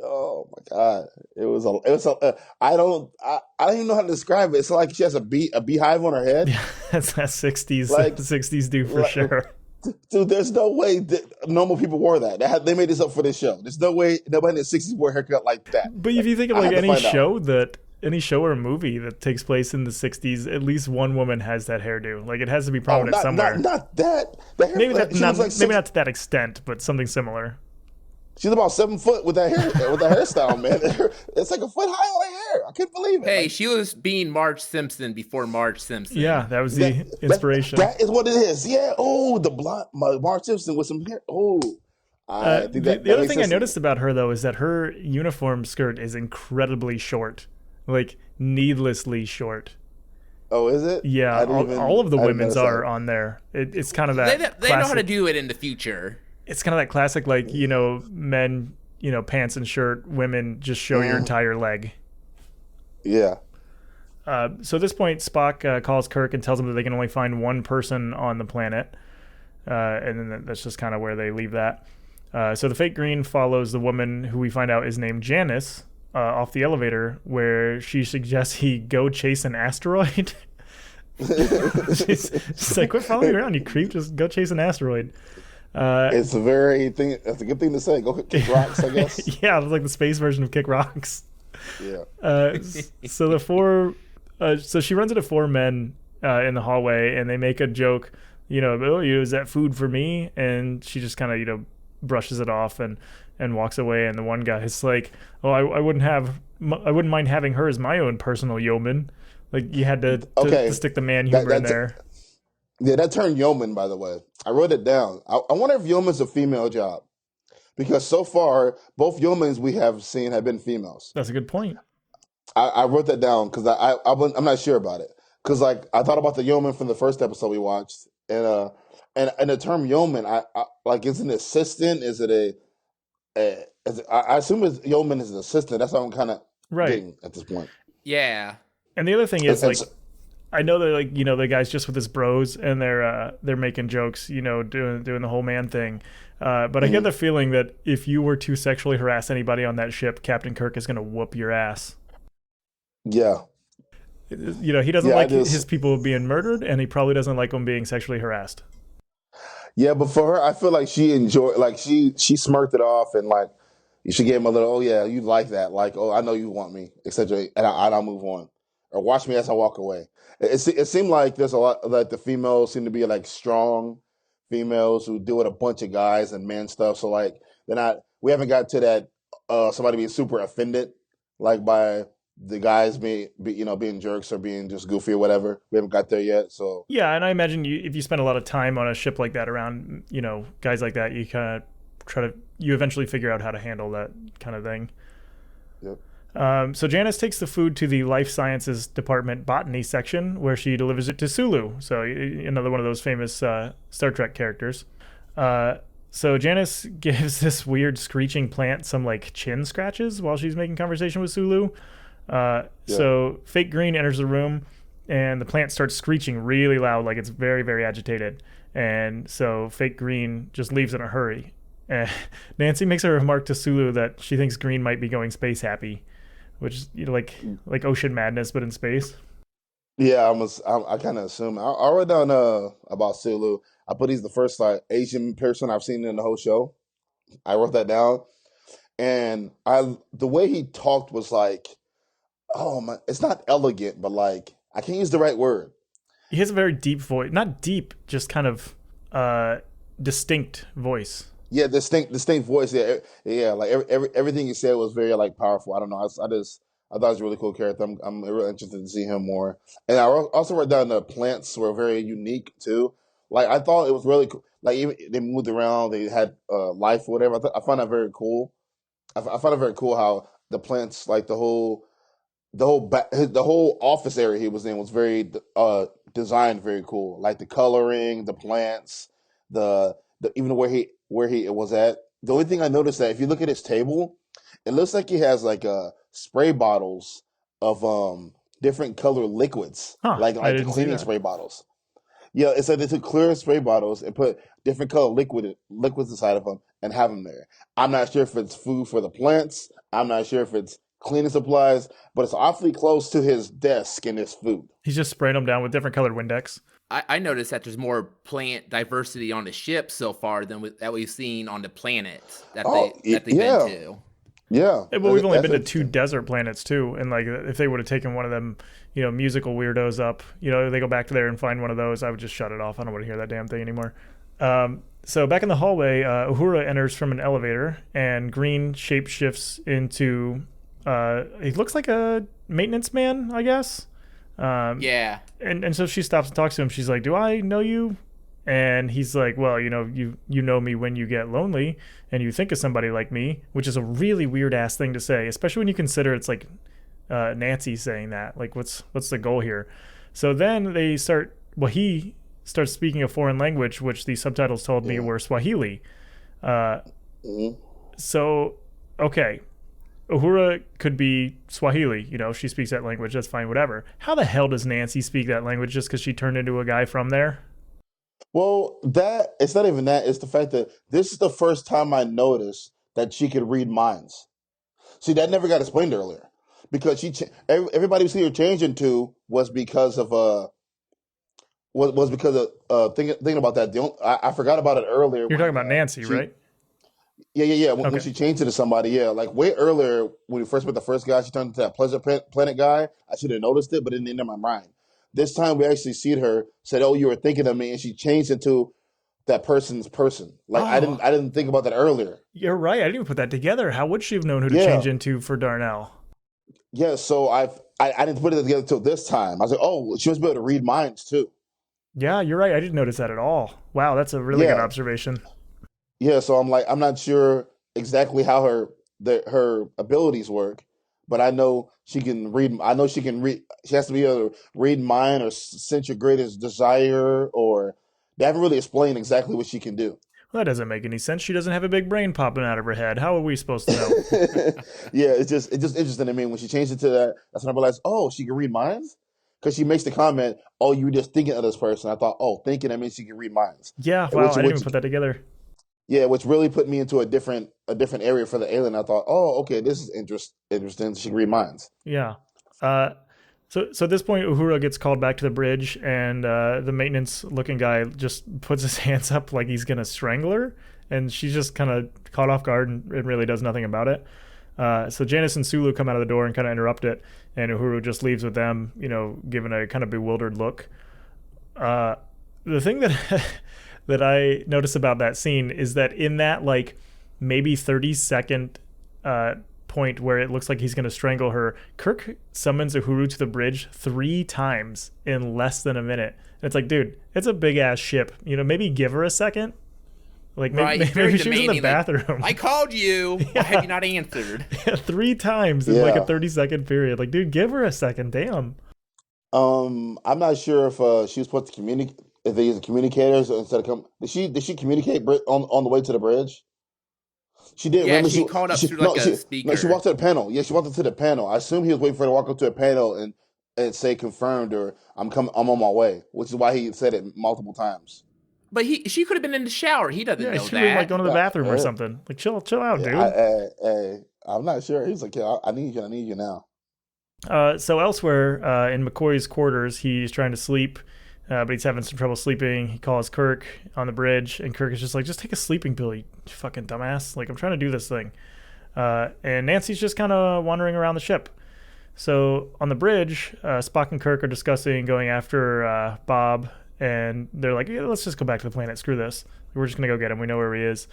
Oh my God. I don't even know how to describe it. It's like she has a beehive on her head. Yeah, that's that 60s Like, 60s do for like sure. dude, there's no way that normal people wore that. They made this up for this show. There's no way nobody in the 60s wore a haircut like that. But if you think of I like had to find out. any show or movie that takes place in the 60s, at least one woman has that hairdo. Like it has to be Oh, prominent somewhere. not that. The hair, she looks like Maybe not to that extent, but something similar. she's about 7 foot with that hairstyle, man. It's like a foot high on her hair. I can't believe it. Hey, Like, she was being Marge Simpson before Marge Simpson. Yeah, that was the inspiration. that is what it is. Yeah. Oh, the blonde Mark Simpson with some hair. Oh, I think The that other makes thing I sense. noticed about her though is that her uniform skirt is incredibly short, like needlessly short. Oh, is it? Yeah, all of the I didn't women's notice are that. on there. It's kind of that They know how to classic. do it in the future. It's kind of that classic, like men, pants and shirt, women just show your entire leg. Yeah. So at this point, Spock calls Kirk and tells him that they can only find one person on the planet, and then that's just kind of where they leave that. So the fake green follows the woman who we find out is named Janice off the elevator, where she suggests he go chase an asteroid. she's like, "Quit following me around, you creep! Just go chase an asteroid." It's that's a good thing to say. Go kick rocks, I guess. Yeah, it's like the space version of Kick Rocks. Yeah. So so she runs into four men in the hallway, and they make a joke. Oh, is that food for me? And she just kind of brushes it off and walks away. And the one guy is like, "Oh, I wouldn't mind having her as my own personal yeoman." Like you had to stick the man humor in there. Yeah, that term yeoman, by the way, I wrote it down. I wonder if yeoman's a female job, because so far both yeomans we have seen have been females. That's a good point. I wrote that down because I'm not sure about it, because like I thought about the yeoman from the first episode we watched, and the term yeoman, I like, is it an assistant? Is it I assume yeoman is an assistant. That's what I'm kind of Right. getting at this point. Yeah. And the other thing is, like, It's- I know they're like, the guy's just with his bros and they're making jokes, doing the whole man thing. But I get the feeling that if you were to sexually harass anybody on that ship, Captain Kirk is going to whoop your ass. Yeah. He doesn't like his people being murdered, and he probably doesn't like them being sexually harassed. Yeah, but for her, I feel like she enjoyed, like she smirked it off, and like she gave him a little, oh yeah, you like that, like, oh, I know you want me, etc. And I'll move on, or watch me as I walk away. It seemed like there's a lot, like the females seem to be like strong females who deal with a bunch of guys and men stuff. So like we haven't got to that somebody being super offended like by the guys being jerks or being just goofy or whatever. We haven't got there yet. So Yeah, and I imagine if you spend a lot of time on a ship like that around, guys like that, you kind of you eventually figure out how to handle that kind of thing. Yep. So Janice takes the food to the life sciences department botany section, where she delivers it to Sulu. So another one of those famous Star Trek characters. So Janice gives this weird screeching plant some like chin scratches while she's making conversation with Sulu. So fake green enters the room, and the plant starts screeching really loud, like it's very, very agitated. And so fake green just leaves in a hurry. Nancy makes a remark to Sulu that she thinks green might be going space happy, which is like ocean madness, but in space. yeah, I kind of assume. I wrote down about Sulu. I put he's the first like Asian person I've seen in the whole show. I wrote that down, and the way he talked was like, oh my, it's not elegant, but like I can't use the right word. He has a very deep voice, not deep, just kind of distinct voice. Yeah, distinct voice. Yeah. Like everything he said was very like powerful. I don't know. I thought it was a really cool character. I'm really interested to see him more. And I also wrote down the plants were very unique too. Like I thought it was really cool. Like even they moved around, they had life or whatever. I found that very cool. I found it very cool how the plants, like the whole office area he was in was very designed very cool. Like the coloring, the plants, the even where he was at. The only thing I noticed that if you look at his table, it looks like he has like spray bottles of different color liquids, Huh, like I the didn't see cleaning that. spray bottles. Yeah, it's like they took clear spray bottles and put different color liquids inside of them and have them there. I'm not sure if it's food for the plants. I'm not sure if it's cleaning supplies, but it's awfully close to his desk and his food. He's just spraying them down with different colored Windex. I noticed that there's more plant diversity on the ship so far than that we've seen on the planets that they've yeah, been to. yeah. Well, we've only been to 2 desert planets too, and like if they would have taken one of them, musical weirdos up, they go back to there and find one of those, I would just shut it off. I don't want to hear that damn thing anymore. So back in the hallway, Uhura enters from an elevator, and Green shapeshifts into he looks like a maintenance man, I guess. Yeah. And so she stops and talks to him. She's like, "Do I know you?" And he's like, "Well, you know me when you get lonely and you think of somebody like me," which is a really weird ass thing to say, especially when you consider it's like Nancy saying that. Like, what's the goal here? So then he starts speaking a foreign language, which the subtitles told me were Swahili. So, okay. Uhura could be Swahili, she speaks that language, that's fine, whatever. How the hell does Nancy speak that language just because she turned into a guy from there? Well, it's not even that. It's the fact that this is the first time I noticed that she could read minds. See, that never got explained earlier because everybody we see her change into was because of thinking about that. I forgot about it earlier. You're talking about Nancy, right? Yeah. When she changed into somebody, like way earlier when we first met the first guy, she turned into that Pleasure Planet guy. I should have noticed it, but it didn't enter my mind. This time we actually see her said, "Oh, you were thinking of me," and she changed into that person's person. Like I didn't think about that earlier. You're right. I didn't even put that together. How would she have known who to change into for Darnell? Yeah, so I didn't put it together until this time. I was like, oh, she must be able to read minds too. Yeah, you're right. I didn't notice that at all. Wow, that's a really good observation. Yeah, so I'm not sure exactly how her abilities work, but I know she can read. I know she can read. She has to be able to read mind or sense your greatest desire, or they haven't really explained exactly what she can do. Well, that doesn't make any sense. She doesn't have a big brain popping out of her head. How are we supposed to know? Yeah, it's just interesting to me when she changed it to that. That's when I realized, oh, she can read minds. Because she makes the comment, "Oh, you were just thinking of this person." I thought, "Oh, thinking that means she can read minds." Yeah, wow, I didn't even put that together. Yeah, which really put me into a different area for the alien. I thought, "Oh, okay, this is interesting. She can read minds." Yeah. So at this point, Uhura gets called back to the bridge, and the maintenance-looking guy just puts his hands up like he's gonna strangle her, and she's just kind of caught off guard and really does nothing about it. So Janice and Sulu come out of the door and kind of interrupt it, and Uhura just leaves with them, giving a kind of bewildered look. The thing that that I notice about that scene is that in that like maybe 30-second point where it looks like he's going to strangle her, Kirk summons Uhura to the bridge 3 times in less than a minute. And it's like, dude, it's a big ass ship. Maybe give her a second. Like maybe she was in the bathroom. Like, I called you. Yeah. Why have you not answered? 3 times in like a 30-second period. Like, dude, give her a second. Damn. I'm not sure if she was supposed to communicate. If they use communicators instead of come. Did she communicate on the way to the bridge? She did. Yeah, she called up through a speaker. No, she walked to the panel. Yeah, she walked up to the panel. I assume he was waiting for her to walk up to a panel and say confirmed or I'm on my way, which is why he said it multiple times. But she could have been in the shower. He doesn't know she that. was like going to the bathroom or something. Like chill out, dude. I'm not sure. He's like, yeah, I need you now. So elsewhere in McCoy's quarters, he's trying to sleep, but he's having some trouble sleeping. He calls Kirk on the bridge, and Kirk is just like, just take a sleeping pill, you fucking dumbass. Like, I'm trying to do this thing. And Nancy's just kind of wandering around the ship. So on the bridge, Spock and Kirk are discussing going after Bob, and they're like, yeah, let's just go back to the planet. Screw this. We're just going to go get him. We know where he is.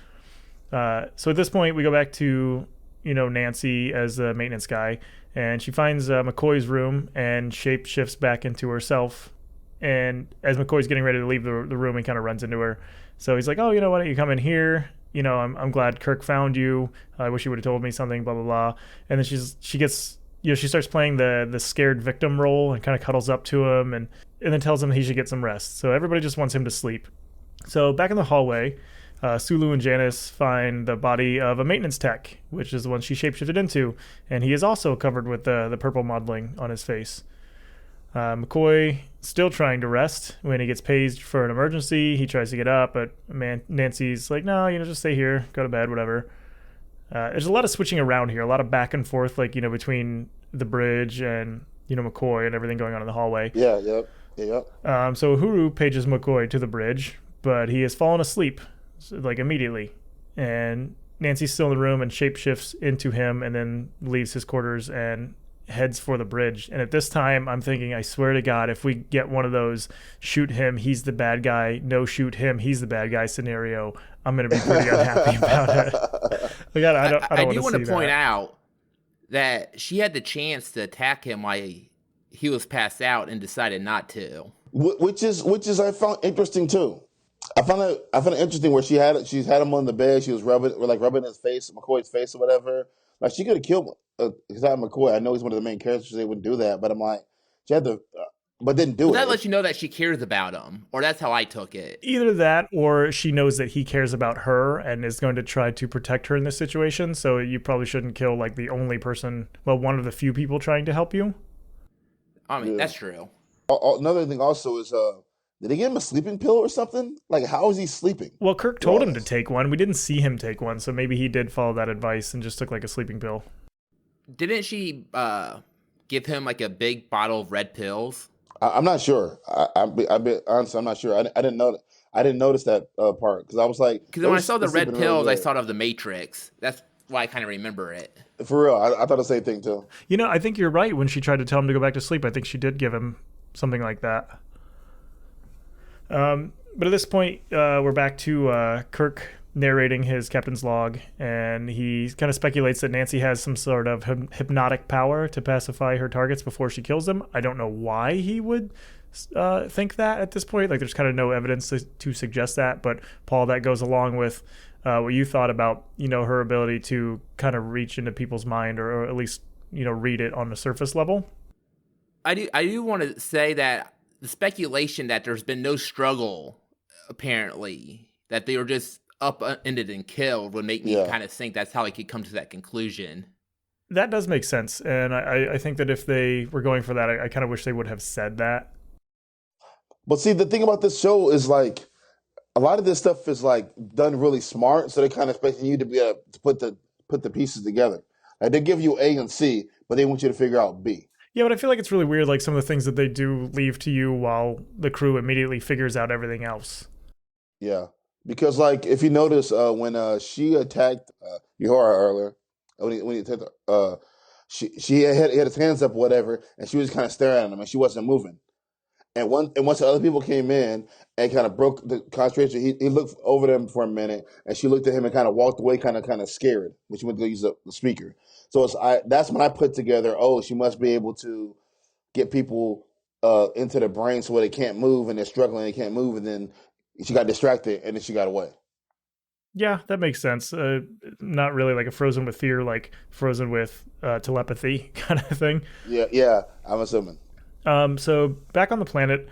So at this point, we go back to, Nancy as the maintenance guy, and she finds McCoy's room and shifts back into herself. And as McCoy's getting ready to leave the room, he kind of runs into her. So he's like, oh, why don't you come in here? I'm glad Kirk found you. I wish you would have told me something, blah, blah, blah. And then she gets, she starts playing the scared victim role and kind of cuddles up to him and then tells him he should get some rest. So everybody just wants him to sleep. So back in the hallway, Sulu and Janice find the body of a maintenance tech, which is the one she shapeshifted into. And he is also covered with the purple modeling on his face. McCoy still trying to rest. When he gets paged for an emergency, he tries to get up, but Nancy's like, no, just stay here, go to bed, whatever. There's a lot of switching around here, a lot of back and forth, between the bridge and, McCoy and everything going on in the hallway. Yeah, yep. So Uhuru pages McCoy to the bridge, but he has fallen asleep, immediately. And Nancy's still in the room and shapeshifts into him and then leaves his quarters and heads for the bridge. And at this time, I'm thinking, I swear to God, if we get one of those shoot him, he's the bad guy, no shoot him, he's the bad guy scenario, I'm going to be pretty unhappy about it. I do want to point out that she had the chance to attack him while he was passed out and decided not to. Which is I found interesting too. I found it interesting where she's had him on the bed. She was rubbing his face, McCoy's face or whatever. Like she could have killed McCoy. I know he's one of the main characters. They wouldn't do that, but I'm like, she had to, but didn't do it. That lets you know that she cares about him, or that's how I took it. Either that, or she knows that he cares about her and is going to try to protect her in this situation. So you probably shouldn't kill the only person, one of the few people trying to help you. I mean, that's true. Another thing also is, did they give him a sleeping pill or something? How is he sleeping? Well, Kirk told him to take one. We didn't see him take one, so maybe he did follow that advice and just took a sleeping pill. Didn't she give him a big bottle of red pills? I'm not sure. I'll be honest. I'm not sure. I didn't know. I didn't notice that part because I was like, because when I saw the red pills, I thought of the Matrix. That's why I kind of remember it. For real, I thought the same thing too. I think you're right. When she tried to tell him to go back to sleep, I think she did give him something like that. But at this point, we're back to Kirk narrating his captain's log, and he kind of speculates that Nancy has some sort of hypnotic power to pacify her targets before she kills them. I don't know why he would think that at this point. There's kind of no evidence to suggest that, but Paul, that goes along with what you thought about, her ability to kind of reach into people's mind or at least, read it on the surface level. I do want to say that the speculation that there's been no struggle, apparently, that they were just upended and killed would make me kind of think that's how he could come to that conclusion. That does make sense. And I think that if they were going for that, I kind of wish they would have said that. But see, the thing about this show is a lot of this stuff is done really smart. So they're kind of expecting you to be able to put the pieces together. They give you A and C, but they want you to figure out B. Yeah, but I feel like it's really weird, some of the things that they do leave to you while the crew immediately figures out everything else. Yeah. Because, if you notice, when she attacked Uhura earlier, when he attacked her, he had his hands up, whatever, and she was kind of staring at him, and she wasn't moving. And once the other people came in and kind of broke the concentration, he looked over them for a minute, and she looked at him and kind of walked away, kind of scared when she went to use the speaker. So that's when I put together, she must be able to get people into their brain so where they can't move, and they're struggling, they can't move, and then she got distracted, and then she got away. Yeah, that makes sense. Not really a frozen with fear, frozen with telepathy kind of thing. Yeah, I'm assuming. So back on the planet,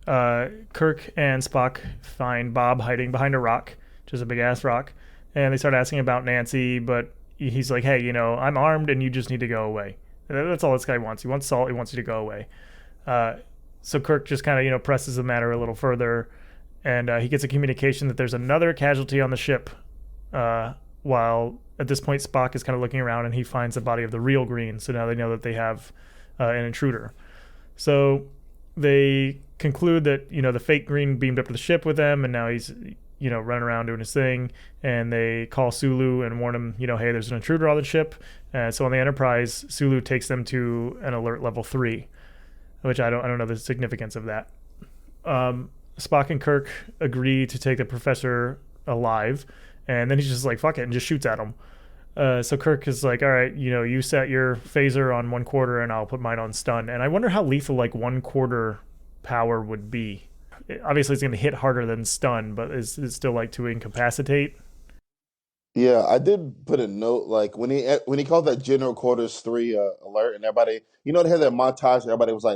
Kirk and Spock find Bob hiding behind a rock, which is a big-ass rock, and they start asking about Nancy, but he's like, hey, I'm armed, and you just need to go away. That's all this guy wants. He wants salt. He wants you to go away. So Kirk just kind of, presses the matter a little further, and he gets a communication that there's another casualty on the ship, while at this point Spock is kind of looking around and he finds the body of the real Green. So now they know that they have an intruder. So they conclude that, the fake Green beamed up to the ship with them, and now he's, running around doing his thing. And they call Sulu and warn him, hey, there's an intruder on the ship. So on the Enterprise, Sulu takes them to an alert level 3, which I don't know the significance of that. Spock and Kirk agree to take the professor alive, and then he's just like, fuck it, and just shoots at him. So Kirk is like, all right, you set your phaser on 1/4 and I'll put mine on stun. And I wonder how lethal 1/4 power would be. Obviously it's going to hit harder than stun, but is it still to incapacitate? Yeah, I did put a note, when he called that General Quarters 3 alert, and everybody, they had that montage, everybody was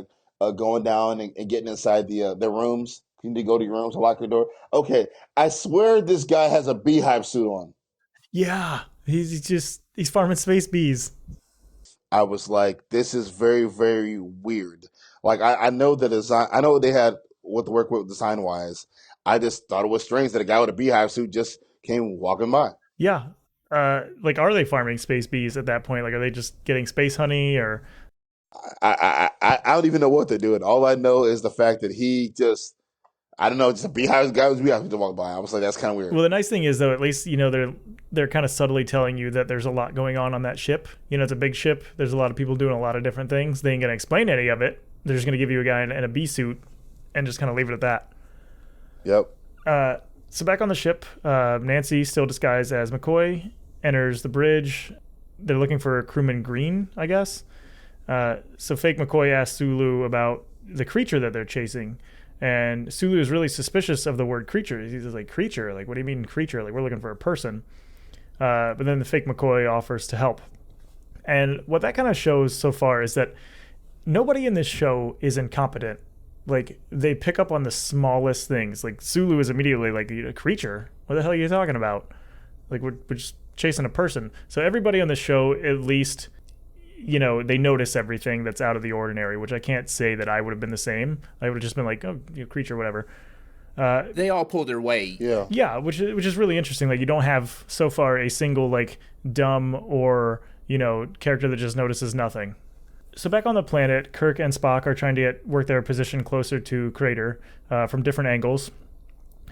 going down and getting inside the rooms. You need to go to your rooms and lock your door. Okay, I swear this guy has a beehive suit on. Yeah, he's farming space bees. I was like, this is very, very weird. Like I know the design. I know what they had what to work with design wise. I just thought it was strange that a guy with a beehive suit just came walking by. Yeah. Like, are they farming space bees at that point? Like, are they just getting space honey or? I don't even know what they're doing. All I know is the fact that he just I don't know, just a beehive guy was beehive to walk by. I was like, that's kind of weird. Well, the nice thing is though, at least they're kind of subtly telling you that there's a lot going on that ship. It's a big ship. There's a lot of people doing a lot of different things. They ain't gonna explain any of it. They're just gonna give you a guy in a bee suit and just kind of leave it at that. Yep. So back on the ship, Nancy, still disguised as McCoy, enters the bridge. They're looking for crewman Green, I guess. So fake McCoy asks Sulu about the creature that they're chasing. And Sulu is really suspicious of the word creature. He's like, creature? Like, what do you mean creature? Like, we're looking for a person. But then the fake McCoy offers to help. And what that kind of shows so far is that nobody in this show is incompetent. Like, they pick up on the smallest things. Like, Sulu is immediately like, a creature? What the hell are you talking about? Like, we're just chasing a person. So everybody on the show, at least, they notice everything that's out of the ordinary, which I can't say that I would have been the same. I would have just been like, oh, creature, whatever. They all pull their weight. Yeah, which is really interesting. Like, you don't have so far a single like dumb or character that just notices nothing. So back on the planet, Kirk and Spock are trying to work their position closer to Crater from different angles.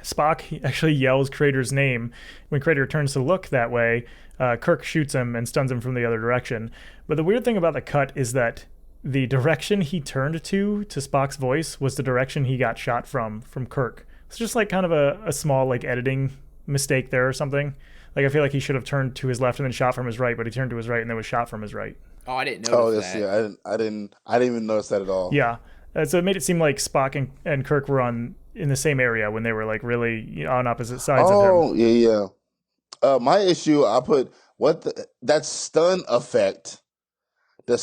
Spock actually yells Crater's name. When Crater turns to look that way, Kirk shoots him and stuns him from the other direction. But the weird thing about the cut is that the direction he turned to Spock's voice was the direction he got shot from Kirk. It's just like kind of a small like editing mistake there or something. Like, I feel like he should have turned to his left and then shot from his right, but he turned to his right and then was shot from his right. Oh, I didn't notice that. Yeah, I didn't even notice that at all. Yeah, so it made it seem like Spock and Kirk were in the same area when they were like really on opposite sides of him. Oh, yeah. My issue, I put that stun effect, the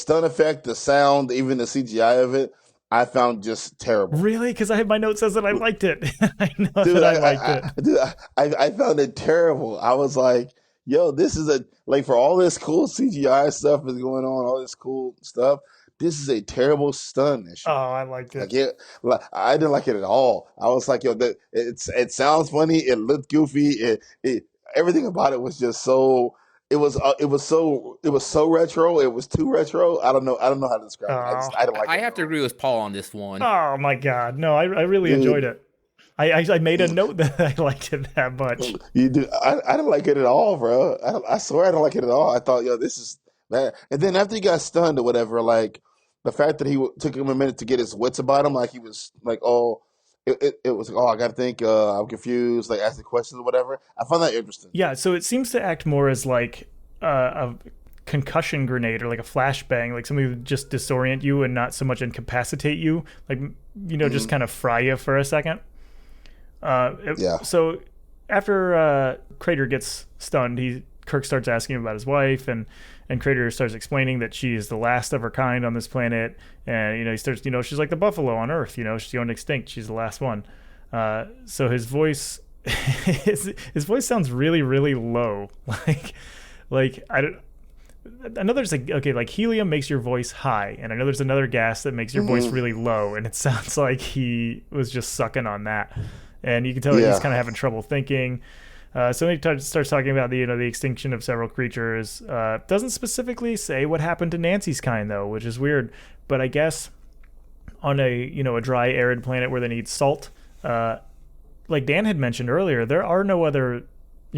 sound, even the CGI of it, I found just terrible. Really? Because I have my note says that I liked it. I know that I liked it. I found it terrible. I was like, yo, this is for all this cool CGI stuff is going on, all this cool stuff. This is a terrible stun issue. Oh, I liked it. I didn't like it at all. I was like, yo, it sounds funny. It looked goofy. Everything about it was just so. It was so retro. It was too retro. I don't know how to describe it. I didn't like it. I have to agree with Paul on this one. Oh my God, no! I really enjoyed it. I made a note that I liked it that much. You do? I didn't like it at all, bro. I swear I didn't like it at all. I thought, yo, this is bad. And then after he got stunned or whatever, like the fact that he took him a minute to get his wits about him, like he was like, oh. It was like, oh, I gotta think. I'm confused. Like, asking questions or whatever. I found that interesting. Yeah, so it seems to act more as like a concussion grenade or like a flashbang, like something that just disorient you and not so much incapacitate you. Like, just kind of fry you for a second. Yeah. So after Crater gets stunned, Kirk starts asking him about his wife, and Crater starts explaining that she is the last of her kind on this planet, and he starts, she's like the buffalo on Earth, she's going extinct, she's the last one. So his voice, his voice sounds really, really low, like I know there's like helium makes your voice high, and I know there's another gas that makes your voice really low, and it sounds like he was just sucking on that, and you can tell he's kind of having trouble thinking. So he starts talking about the extinction of several creatures. Doesn't specifically say what happened to Nancy's kind though, which is weird. But I guess on a dry, arid planet where they need salt, like Dan had mentioned earlier, there are no other,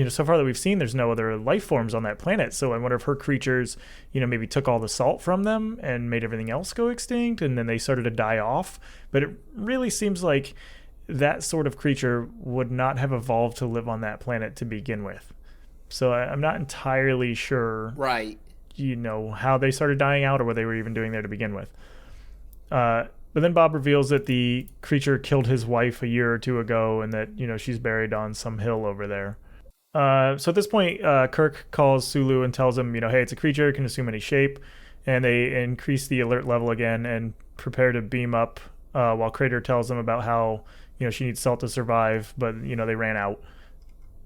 so far that we've seen, there's no other life forms on that planet. So I wonder if her creatures, maybe took all the salt from them and made everything else go extinct, and then they started to die off. But it really seems like that sort of creature would not have evolved to live on that planet to begin with. So I'm not entirely sure, right? How they started dying out or what they were even doing there to begin with. But then Bob reveals that the creature killed his wife a year or two ago, and that she's buried on some hill over there. So at this point, Kirk calls Sulu and tells him, hey, it's a creature, it can assume any shape, and they increase the alert level again and prepare to beam up. While Crater tells them about how she needs salt to survive, but they ran out,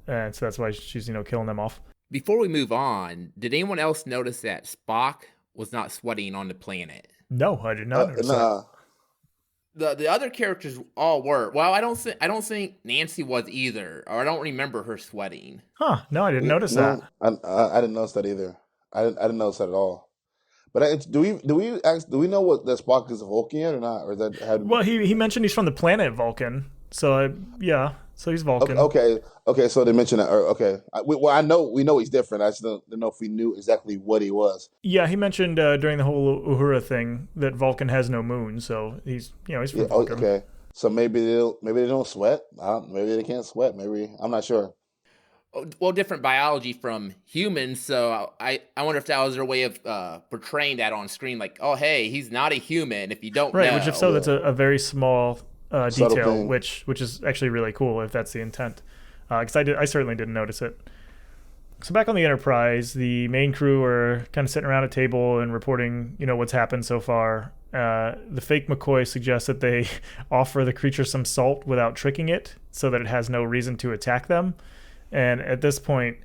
and so that's why she's killing them off. Before we move on, did anyone else notice that Spock was not sweating on the planet? No, I did not notice that. The other characters all were. Well, I don't think Nancy was either, or I don't remember her sweating. Huh? No, I didn't notice that. No, I didn't notice that either. I didn't notice that at all. But do we know what that Spock is a Vulcan yet or not, or is that had Well, he mentioned he's from the planet Vulcan, so yeah, so he's okay, Vulcan. okay. So they mentioned that. Or, okay, we know he's different. I just don't know if we knew exactly what he was. Yeah, he mentioned during the whole Uhura thing that Vulcan has no moon, so he's Yeah, from Vulcan. okay. So maybe they don't sweat. Maybe they can't sweat. Maybe I'm not sure. Well, different biology from humans, so I wonder if that was their way of portraying that on screen, like, oh, hey, he's not a human. If you don't Right, know, which if so, that's a very small Subtle detail, thing. which is actually really cool if that's the intent. Because I certainly didn't notice it. So back on the Enterprise, the main crew are kind of sitting around a table and reporting, what's happened so far. The fake McCoy suggests that they offer the creature some salt without tricking it, so that it has no reason to attack them. And at this point,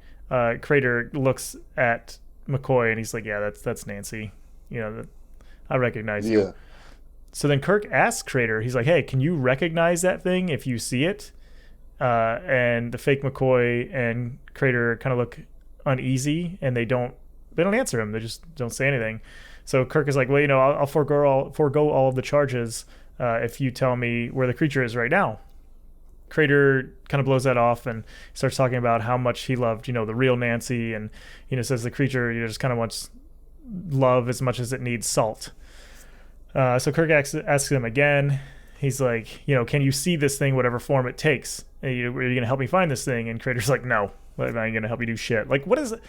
Crater looks at McCoy and he's like, "Yeah, that's Nancy. I recognize you." Yeah, So then Kirk asks Crater, he's like, "Hey, can you recognize that thing if you see it?" And the fake McCoy and Crater kind of look uneasy, and they don't answer him. They just don't say anything. So Kirk is like, "Well, I'll forego all of the charges if you tell me where the creature is right now." Crater kind of blows that off and starts talking about how much he loved, the real Nancy, and says the creature just kind of wants love as much as it needs salt. So Kirk asks him again. He's like, can you see this thing, whatever form it takes? Are you going to help me find this thing? And Crater's like, no, I'm not going to help you do shit. Like, what is it?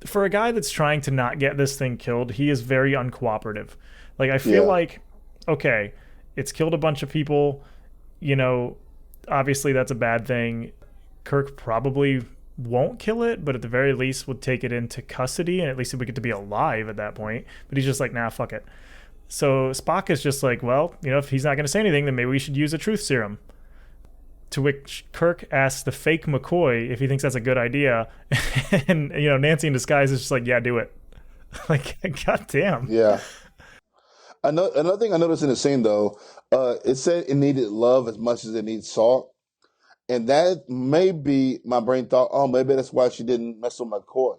For a guy that's trying to not get this thing killed, he is very uncooperative. Like, I feel like, okay, it's killed a bunch of people, obviously that's a bad thing. Kirk probably won't kill it, but at the very least would take it into custody, and at least it would get to be alive at that point. But he's just like, nah, fuck it. So Spock is just like, well, if he's not going to say anything, then maybe we should use a truth serum. To which Kirk asks the fake McCoy if he thinks that's a good idea. And, Nancy in disguise is just like, yeah, do it. Like, goddamn. yeah. Another thing I noticed in the scene though, it said it needed love as much as it needs salt, and that may be my brain thought. Oh, maybe that's why she didn't mess with McCoy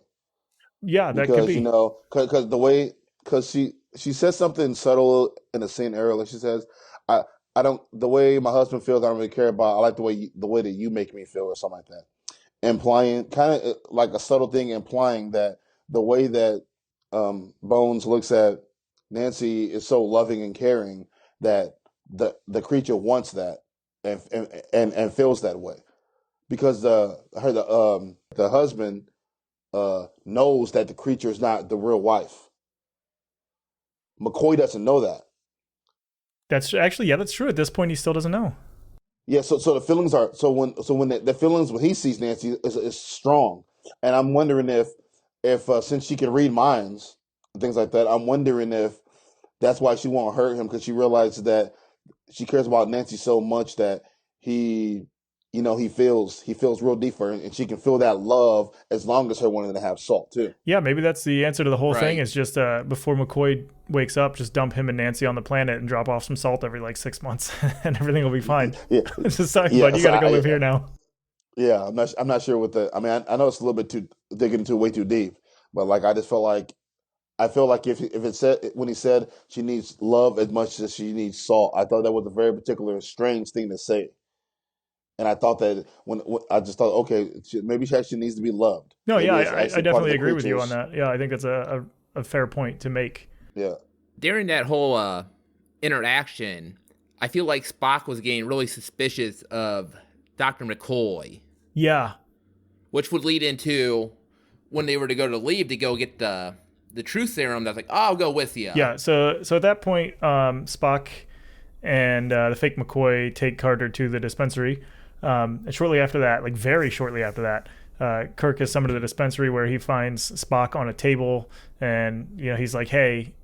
Yeah, that could because be. because she says something subtle in the scene earlier. She says, I don't the way my husband feels. I don't really care about. I like the way that you make me feel, or something like that." Implying kind of like a subtle thing, implying that the way that Bones looks at Nancy is so loving and caring that the creature wants that and feels that way because the husband knows that the creature is not the real wife. McCoy doesn't know that. That's actually, yeah, that's true. At this point, he still doesn't know. Yeah, so the feelings are when the feelings when he sees Nancy is strong, and I'm wondering if since she can read minds and things like that, I'm wondering if that's why she won't hurt him because she realizes that she cares about Nancy so much that he he feels real deep for her, and she can feel that love as long as her wanting to have salt too. Yeah, maybe that's the answer to the whole thing, Right. is just before McCoy wakes up, just dump him and Nancy on the planet and drop off some salt every like 6 months and everything will be fine. Yeah, Just sorry, yeah. bud, you gotta go live here now. Yeah, I'm not sure what the. I mean, I know it's a little bit too digging into way too deep, but like I just felt like I feel like if it said when he said she needs love as much as she needs salt, I thought that was a very particular strange thing to say, and I thought that when I just thought, okay, maybe she actually needs to be loved. No, Maybe yeah, it's I actually part of definitely the agree with you on creatures. that. Yeah, I think that's a fair point to make. Yeah, During that whole interaction, I feel like Spock was getting really suspicious of Dr. McCoy, Yeah, which would lead into when they were to go to leave to go get the truth serum. That's like, oh, I'll go with you. yeah. So at that point, Spock and the fake McCoy take Carter to the dispensary. And shortly after that, like very shortly after that, Kirk is summoned to the dispensary where he finds Spock on a table, and he's like, "Hey,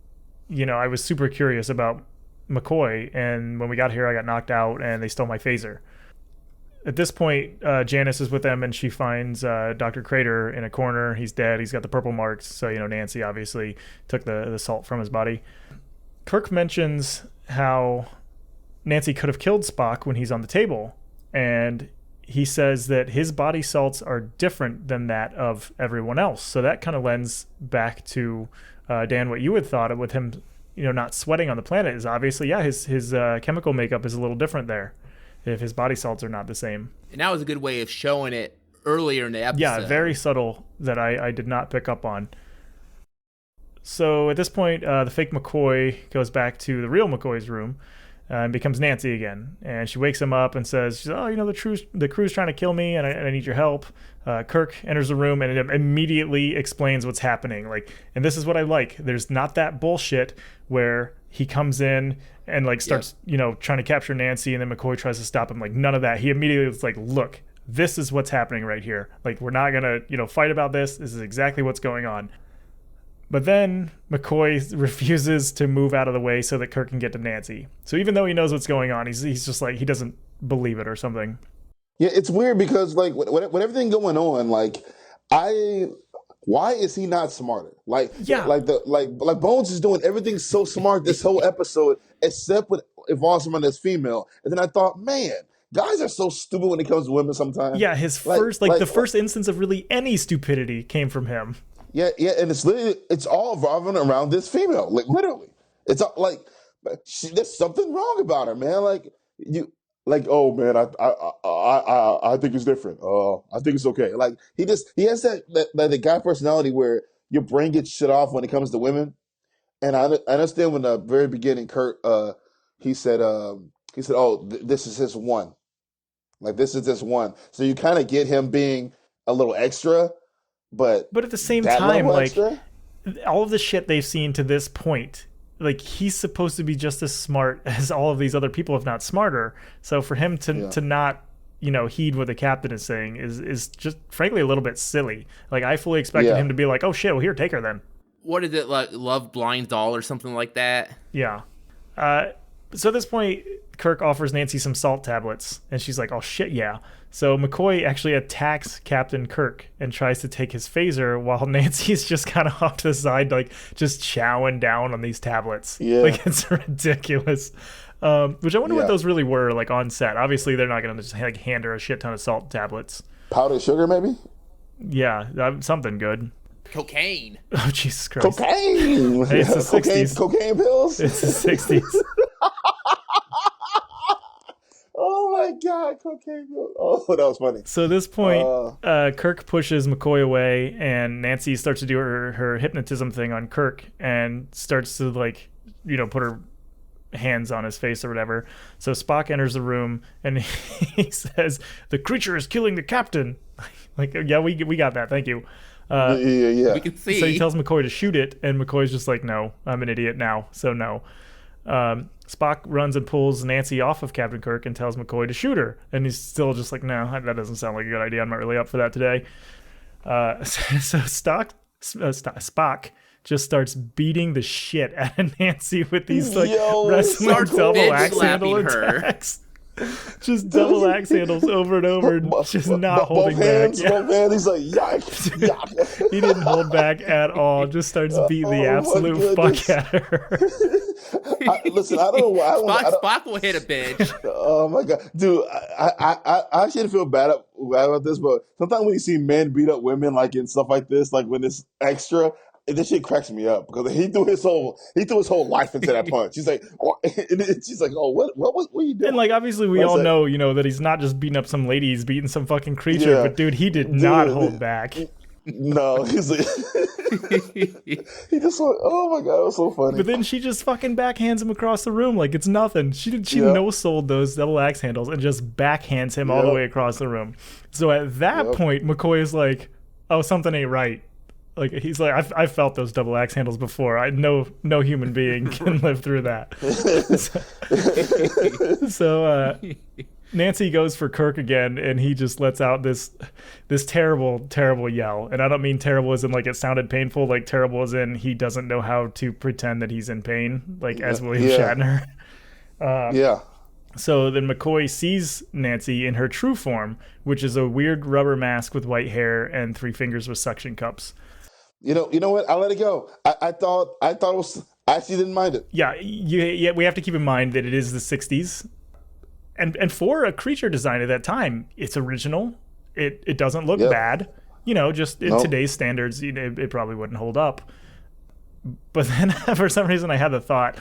I was super curious about McCoy, and when we got here, I got knocked out, and they stole my phaser." At this point, Janice is with them, and she finds Dr. Crater in a corner. He's dead. He's got the purple marks. So Nancy obviously took the salt from his body. Kirk mentions how Nancy could have killed Spock when he's on the table. And he says that his body salts are different than that of everyone else. So that kind of lends back to, Dan, what you had thought of with him, not sweating on the planet is obviously, his chemical makeup is a little different there if his body salts are not the same. And that was a good way of showing it earlier in the episode. Yeah, very subtle that I did not pick up on. So at this point, the fake McCoy goes back to the real McCoy's room and becomes Nancy again. And she wakes him up and says, the crew's trying to kill me and I need your help. Kirk enters the room and it immediately explains what's happening. And this is what I like. There's not that bullshit where he comes in and starts, trying to capture Nancy and then McCoy tries to stop him. None of that. He immediately was like, look, this is what's happening right here. We're not going to, fight about this. This is exactly what's going on. But then McCoy refuses to move out of the way so that Kirk can get to Nancy. So even though he knows what's going on, he's just he doesn't believe it or something. Yeah, it's weird because with everything going on, why is he not smarter? Bones is doing everything so smart this whole episode, except with evolving someone that's female. And then I thought, man, guys are so stupid when it comes to women sometimes. Yeah, his first the first instance of really any stupidity came from him. Yeah, and it's all revolving around this female, literally. It's there's something wrong about her, man. Oh man, I think it's different. I think it's okay. He has that guy personality where your brain gets shut off when it comes to women. And I understand when the very beginning, Kurt, he said, this is his one. This is his one. So you kind of get him being a little extra. But at the same time, all of the shit they've seen to this point, he's supposed to be just as smart as all of these other people, if not smarter. So for him to not, heed what the captain is saying is just frankly a little bit silly. I fully expected him to be like, oh shit, well here, take her then. What is it, Love Blind Doll or something like that? Yeah. So at this point, Kirk offers Nancy some salt tablets, and she's like, oh shit, yeah. So McCoy actually attacks Captain Kirk and tries to take his phaser while Nancy's just kind of off to the side, just chowing down on these tablets. Yeah. It's ridiculous. Which I wonder what those really were, on set. Obviously, they're not going to just hand her a shit ton of salt tablets. Powdered sugar, maybe? Yeah, something good. Cocaine. Oh, Jesus Christ. Cocaine! Hey, it's the 60s. Cocaine pills? It's the 60s. Oh my God, cocaine pills. Oh, that was funny. So at this point, Kirk pushes McCoy away, and Nancy starts to do her hypnotism thing on Kirk and starts to, put her hands on his face or whatever. So Spock enters the room, and he says, the creature is killing the captain. Yeah, we got that. Thank you. Yeah. We can see. So he tells McCoy to shoot it, and McCoy's just like, no, I'm an idiot now, so no. Spock runs and pulls Nancy off of Captain Kirk and tells McCoy to shoot her, and he's still just like, no, that doesn't sound like a good idea. I'm not really up for that today. So Spock just starts beating the shit out of Nancy with these wrestling double axe handle attacks. Just double axe handles over and over, and just not holding back. Both hands, he's like, yikes. He didn't hold back at all. Just starts beating the absolute fuck out of her. Listen, I don't know why. Spock will hit a bitch. Oh my God, dude! I actually feel bad about this, but sometimes when you see men beat up women, in stuff like this, when it's extra, this shit cracks me up because he threw his whole life into that punch. She's like, oh, what are you doing? And obviously we all know, that he's not just beating up some lady, he's beating some fucking creature. Yeah. But dude, he did not hold back. No, he's like, he just like, oh my God, it was so funny. But then she just fucking backhands him across the room like it's nothing. She no-sold those double axe handles and just backhands him all the way across the room. So at that point, McCoy is like, oh, something ain't right. He's like, I've felt those double axe handles before. No human being can live through that. So Nancy goes for Kirk again, and he just lets out this terrible, terrible yell. And I don't mean terrible as in it sounded painful, terrible as in he doesn't know how to pretend that he's in pain, as William Shatner. So then McCoy sees Nancy in her true form, which is a weird rubber mask with white hair and 3 fingers with suction cups. You know what? I'll let it go. I thought it was. I actually didn't mind it. Yeah. We have to keep in mind that it is the 60s, and for a creature design at that time, it's original. It doesn't look bad. Just in today's standards, it probably wouldn't hold up. But then for some reason I had the thought,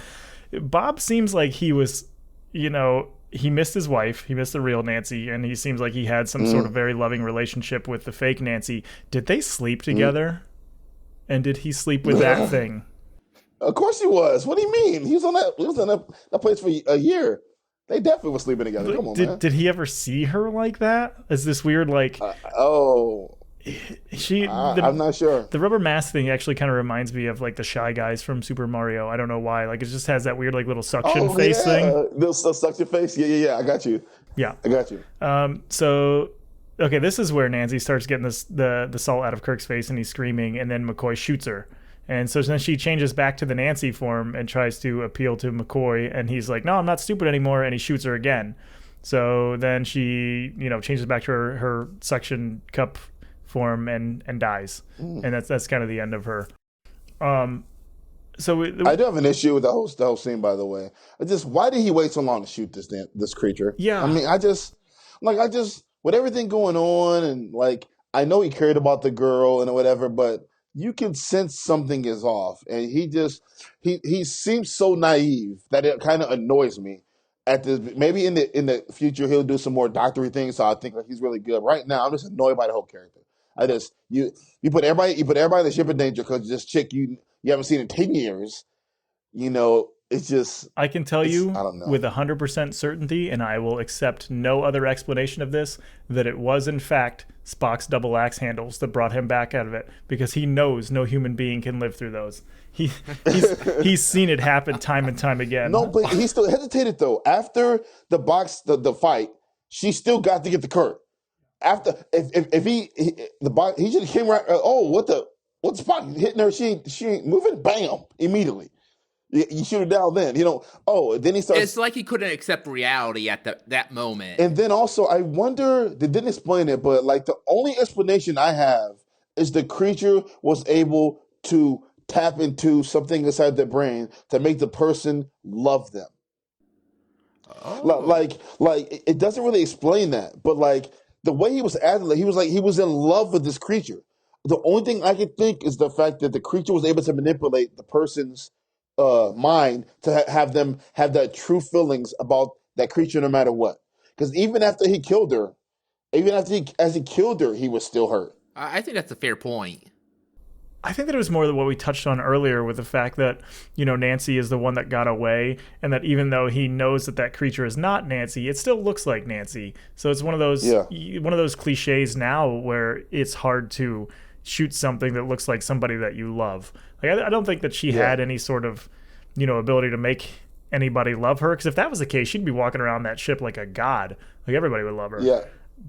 Bob seems like he was, he missed his wife, he missed the real Nancy, and he seems like he had some sort of very loving relationship with the fake Nancy. Did they sleep together? And did he sleep with that thing? Of course he was. What do you mean? He was on that place for a year. They definitely were sleeping together. Come on, man. Did he ever see her like that? Is this weird, like... I'm not sure. The rubber mask thing actually kind of reminds me of like the Shy Guys from Super Mario. I don't know why. Like it just has that weird like little suction face thing. The suction face. Yeah. I got you. Yeah, I got you. So okay, this is where Nancy starts getting the salt out of Kirk's face, and he's screaming, and then McCoy shoots her. And so then she changes back to the Nancy form and tries to appeal to McCoy, and he's like, "No, I'm not stupid anymore," and he shoots her again. So then she, changes back to her suction cup form and dies, and that's kind of the end of her. So I do have an issue with the whole scene, by the way. Why did he wait so long to shoot this creature? Yeah, I mean, I just with everything going on, and like I know he cared about the girl and whatever, but you can sense something is off, and he seems so naive that it kind of annoys me. Maybe in the future he'll do some more doctory things, so I think like he's really good. Right now, I'm just annoyed by the whole character. You put everybody in the ship in danger because this chick you haven't seen in 10 years. It's just... I can tell you with 100% certainty, and I will accept no other explanation of this, that it was in fact Spock's double axe handles that brought him back out of it, because he knows no human being can live through those. He's seen it happen time and time again. No, but he still hesitated though. After the fight, she still got to get the Kirk. After if he should have came right. What's Spock hitting her? She ain't moving. Bam! Immediately, you shoot her down. Then then he starts. It's like he couldn't accept reality at that moment. And then also, I wonder, they didn't explain it, but like the only explanation I have is the creature was able to tap into something inside their brain to make the person love them. Like it doesn't really explain that, but like the way he was acting, like he was in love with this creature. The only thing I can think is the fact that the creature was able to manipulate the person's mind to have them have that true feelings about that creature, no matter what. Because even after he killed her, as he killed her, he was still hurt. I think that's a fair point. I think that it was more than what we touched on earlier with the fact that, Nancy is the one that got away, and that even though he knows that creature is not Nancy, it still looks like Nancy. So it's one of those cliches now where it's hard to shoot something that looks like somebody that you love. Like I don't think that she had any sort of, ability to make anybody love her, because if that was the case, she'd be walking around that ship like a god. Like everybody would love her. Yeah.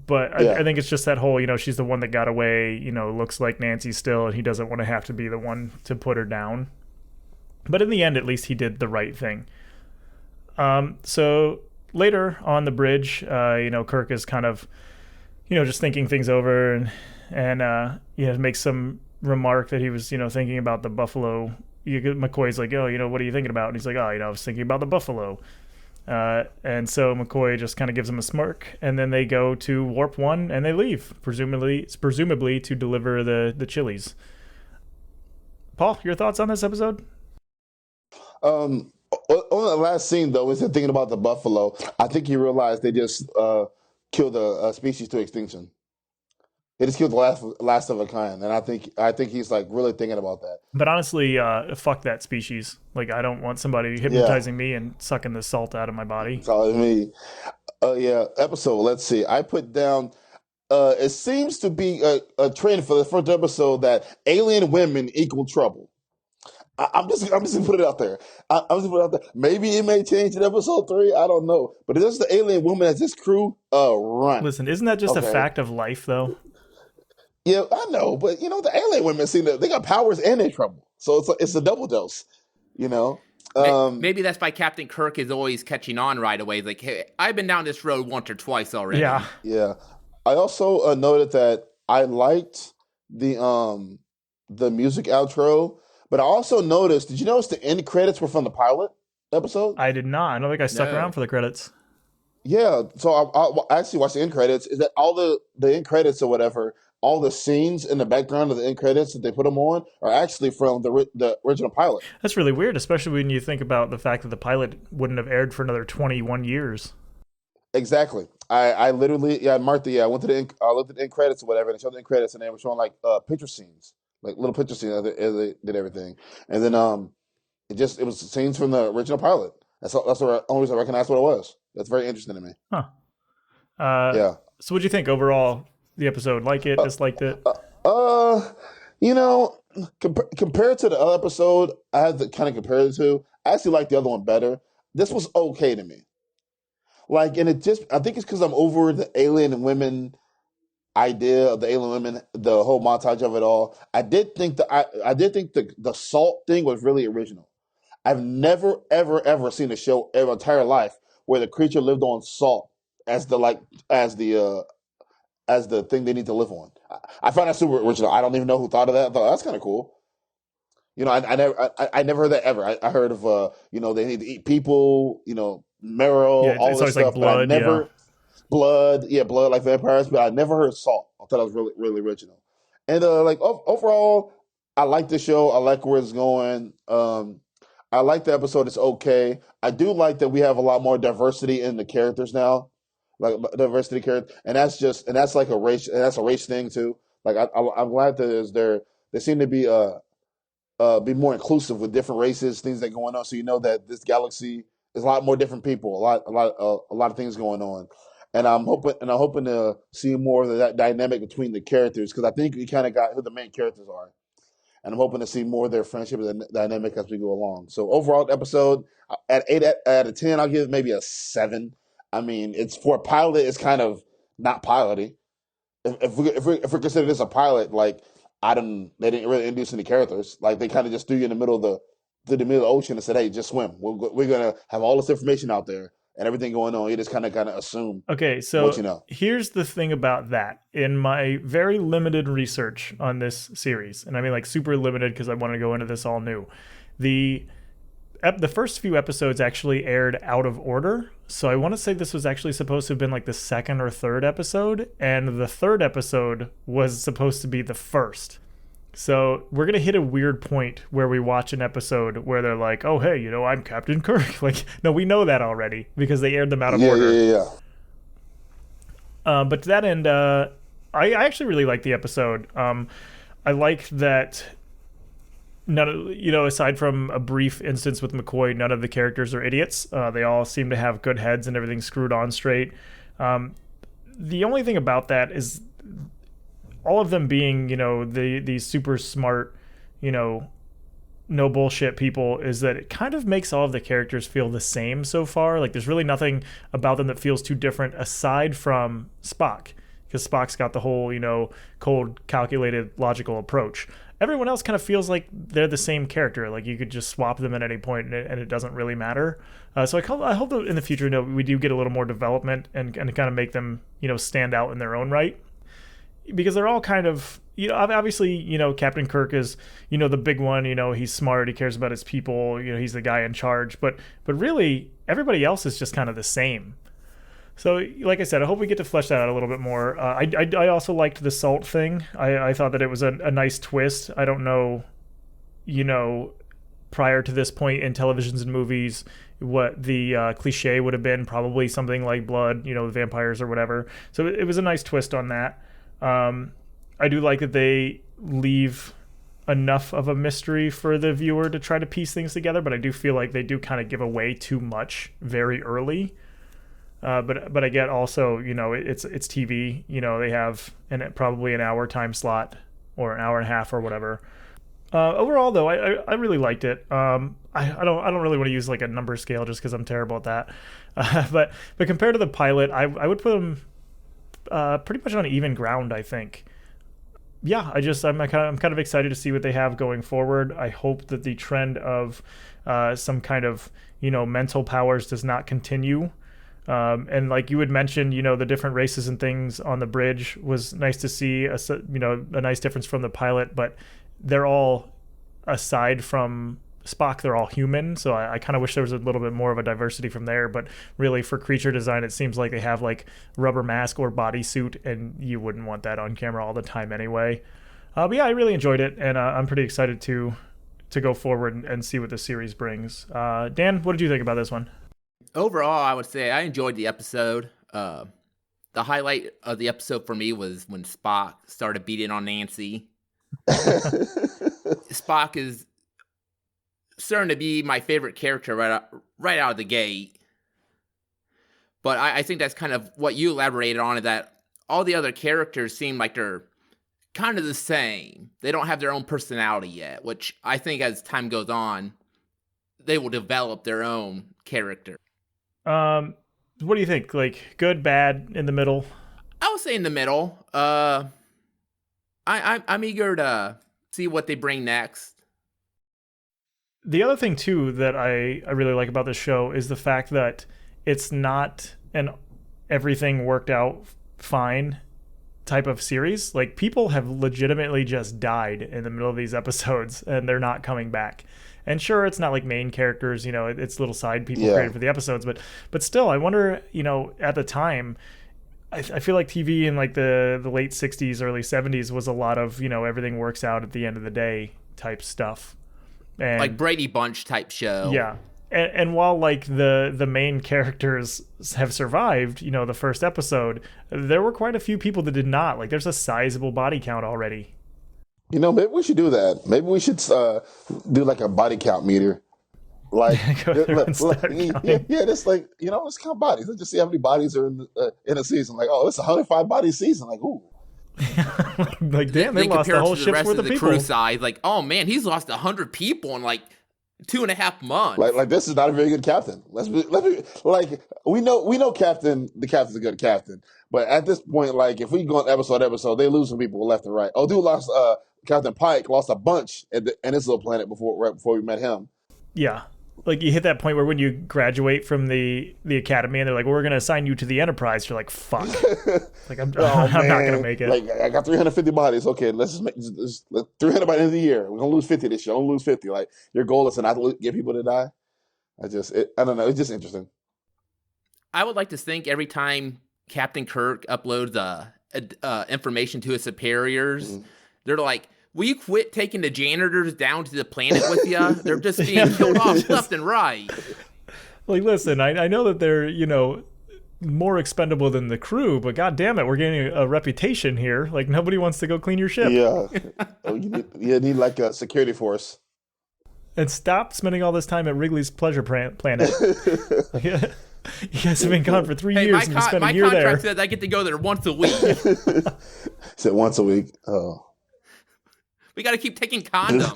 But I think it's just that whole, she's the one that got away, looks like Nancy still, and he doesn't want to have to be the one to put her down. But in the end, at least he did the right thing. So later on the bridge, Kirk is kind of, just thinking things over and makes some remark that he was, thinking about the buffalo. McCoy's like, what are you thinking about? And he's like, I was thinking about the buffalo. And so McCoy just kind of gives him a smirk, and then they go to Warp 1 and they leave, presumably to deliver the chilies. Paul, your thoughts on this episode? On the last scene, though, is thinking about the buffalo. I think he realized they just killed a species to extinction. They just killed the last of a kind, and I think he's like really thinking about that. But honestly, fuck that species. Like, I don't want somebody hypnotizing me and sucking the salt out of my body. Telling me, episode. Let's see. I put down. It seems to be a trend for the first episode that alien women equal trouble. I'm just gonna put it out there. I'm just gonna put it out there. Maybe it may change in episode 3. I don't know. But it's just the alien woman as this crew run. Listen, isn't that just a fact of life, though? Yeah, I know, but the alien women they got powers and they're trouble, so it's a double dose, Maybe that's why Captain Kirk is always catching on right away. Like, hey, I've been down this road once or twice already. Yeah. I also noted that I liked the music outro, but I also noticed. Did you notice the end credits were from the pilot episode? I did not. I don't think I stuck around for the credits. Yeah, so I actually watched the end credits. Is that all the end credits or whatever? All the scenes in the background of the end credits that they put them on are actually from the original pilot. That's really weird, especially when you think about the fact that the pilot wouldn't have aired for another 21 years. Exactly. I literally marked the I went to the looked at the end credits or whatever, and it showed the end credits, and they were showing like picture scenes, like little picture scenes as they did everything, and then it was scenes from the original pilot. That's the only reason I recognized what it was. That's very interesting to me. Huh. Uh, Yeah. so what'd you think overall? The episode, like it, Uh, disliked it? uh, uh you know, compared to the other episode, I had to kind of compare the two. I actually like the other one better. This was okay to me. Like, and I think it's because I'm over the alien and women idea of the alien women, the whole montage of it all. I did think the salt thing was really original. I've never ever ever seen a show in my entire life where the creature lived on salt as the like as the thing they need to live on. I found that super original. I don't even know who thought of that. I thought that's kind of cool. I never heard that ever. I heard of they need to eat people, marrow, Yeah, all it's this always like stuff, but I blood. Yeah. never blood like vampires, but I never heard salt. I thought it was really really original. And overall, I like the show. I like where it's going. I like the episode. It's okay. I do like that we have a lot more diversity in the characters now, like diversity characters, and that's like a race. And that's a race thing too. Like I'm glad that they seem to be more inclusive with different races, things that are going on. So you know that this galaxy is a lot more different people, a lot of things going on. And I'm hoping to see more of that dynamic between the characters because I think we kind of got who the main characters are, and I'm hoping to see more of their friendship and dynamic as we go along. So overall, episode at 8 out of 10, I'll give it maybe a 7. I mean, it's for a pilot, it's kind of not piloty. If we consider this a pilot, like they didn't really introduce any characters. Like they kind of just threw you in the middle of the middle of the ocean and said, "Hey, just swim. We're gonna have all this information out there and everything going on." You just kind of assume Okay, so what you know. here's the thing about that. In my very limited research on this series, and I mean like super limited because I want to go into this all new, the first few episodes actually aired out of order. So I want to say this was actually supposed to have been like the second or third episode, and the third episode was supposed to be the first. So we're gonna hit a weird point where we watch an episode where they're like, "Oh, hey, I'm Captain Kirk." Like, no, we know that already because they aired them out of order. Yeah. But to that end, I actually really liked the episode. I like that aside from a brief instance with McCoy, none of the characters are idiots. They all seem to have good heads and everything's screwed on straight. The only thing about that is all of them being, these super smart, no bullshit people, is that it kind of makes all of the characters feel the same so far. Like there's really nothing about them that feels too different aside from Spock, because Spock's got the whole, cold, calculated, logical approach. Everyone else kind of feels like they're the same character. Like you could just swap them at any point and it doesn't really matter. So I hope that in the future, we do get a little more development and kind of make them, stand out in their own right. Because they're all kind of, obviously, Captain Kirk is, the big one, he's smart, he cares about his people, he's the guy in charge. But really, everybody else is just kind of the same. So, like I said, I hope we get to flesh that out a little bit more. I also liked the salt thing. I thought that it was a nice twist. I don't know, prior to this point in televisions and movies, what the cliche would have been. Probably something like blood, vampires or whatever. So it was a nice twist on that. I do like that they leave enough of a mystery for the viewer to try to piece things together, but I do feel like they do kind of give away too much very early. But I get also, it's TV. They have probably an hour time slot or an hour and a half or whatever. Overall, though, I really liked it. I don't really want to use like a number scale just because I'm terrible at that. But compared to the pilot, I would put them pretty much on even ground, I think. Yeah, I'm kind of excited to see what they have going forward. I hope that the trend of some kind of mental powers does not continue. And like you had mentioned, the different races and things on the bridge was nice to see. A nice difference from the pilot, but they're all, aside from Spock, they're all human, so I kind of wish there was a little bit more of a diversity from there. But really, for creature design, it seems like they have like rubber mask or bodysuit, and you wouldn't want that on camera all the time anyway. But yeah, I really enjoyed it, and I'm pretty excited to go forward and see what the series brings. Dan, what did you think about this one? Overall, I would say I enjoyed the episode. The highlight of the episode for me was when Spock started beating on Nancy. Spock is starting to be my favorite character right out of the gate. But I think that's kind of what you elaborated on, is that all the other characters seem like they're kind of the same. They don't have their own personality yet, which I think as time goes on, they will develop their own character. What do you think? Like, good, bad, in the middle? I would say in the middle. I'm eager to see what they bring next. The other thing, too, that I really like about this show is the fact that it's not an everything worked out fine type of series. Like, people have legitimately just died in the middle of these episodes, and they're not coming back. And sure, it's not like main characters, it's little side people created for the episodes, but still, I wonder, at the time, I feel like TV in like the late 60s, early 70s was a lot of, everything works out at the end of the day type stuff. And, like Brady Bunch type show. Yeah. And while like the main characters have survived, the first episode, there were quite a few people that did not. Like, there's a sizable body count already. Maybe we should do that. Maybe we should do like a body count meter. Like, just like, let's count bodies. Let's just see how many bodies are in a season. Like, oh, it's a 105 body season. Like, ooh. Like, damn, they lost the whole ship's worth of people. Crew size, like, oh man, he's lost 100 people in like 2.5 months. Like this is not a very good captain. Let me like we know the captain's a good captain, but at this point, like if we go on episode, they lose some people left and right. Oh, dude lost Captain Pike lost a bunch in his little planet right before we met him. Yeah. Like, you hit that point where when you graduate from the academy and they're like, well, we're going to assign you to the Enterprise. You're like, fuck. Like, I'm not going to make it. Like, I got 350 bodies. Okay, let's just make 300 by the end of the year. We're going to lose 50 this year. I'll lose 50. Like, your goal is to not get people to die. I don't know. It's just interesting. I would like to think every time Captain Kirk uploads information to his superiors, they're like, will you quit taking the janitors down to the planet with you? They're just being killed off left and right. Like, listen, I know that they're, more expendable than the crew, but god damn it, we're getting a reputation here. Like, nobody wants to go clean your ship. Yeah. You need like a security force. And stop spending all this time at Wrigley's Pleasure Planet. You guys have been gone for 3 years and you spent a year there. My contract says I get to go there once a week. Said once a week. Oh. We got to keep taking condoms.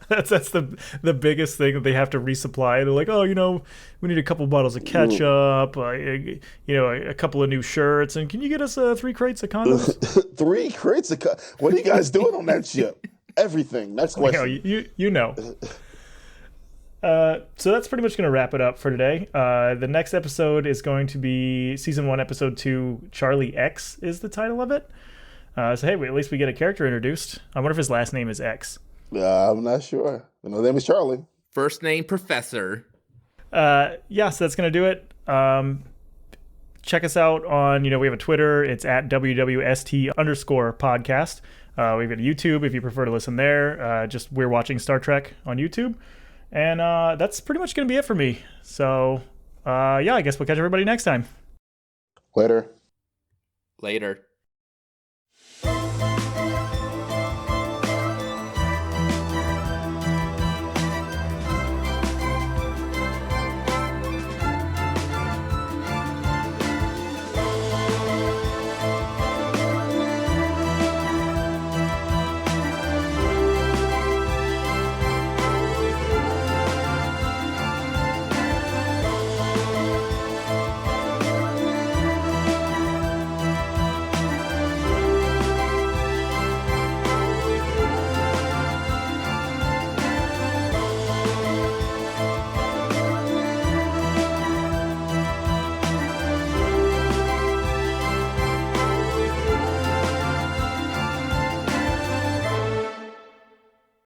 That's the biggest thing that they have to resupply. They're like, oh, we need a couple bottles of ketchup, a couple of new shirts, and can you get us 3 crates of condoms? 3 crates of what are you guys doing on that ship? Everything. Next question. So that's pretty much going to wrap it up for today. The next episode is going to be Season 1, Episode 2, Charlie X is the title of it. So hey, at least we get a character introduced. I wonder if his last name is X. I'm not sure. His name is Charlie. First name Professor. So that's gonna do it. Check us out on, we have a Twitter. It's at WWST_podcast. We've got YouTube if you prefer to listen there. Just We're Watching Star Trek on YouTube. And that's pretty much gonna be it for me. So I guess we'll catch everybody next time. Later.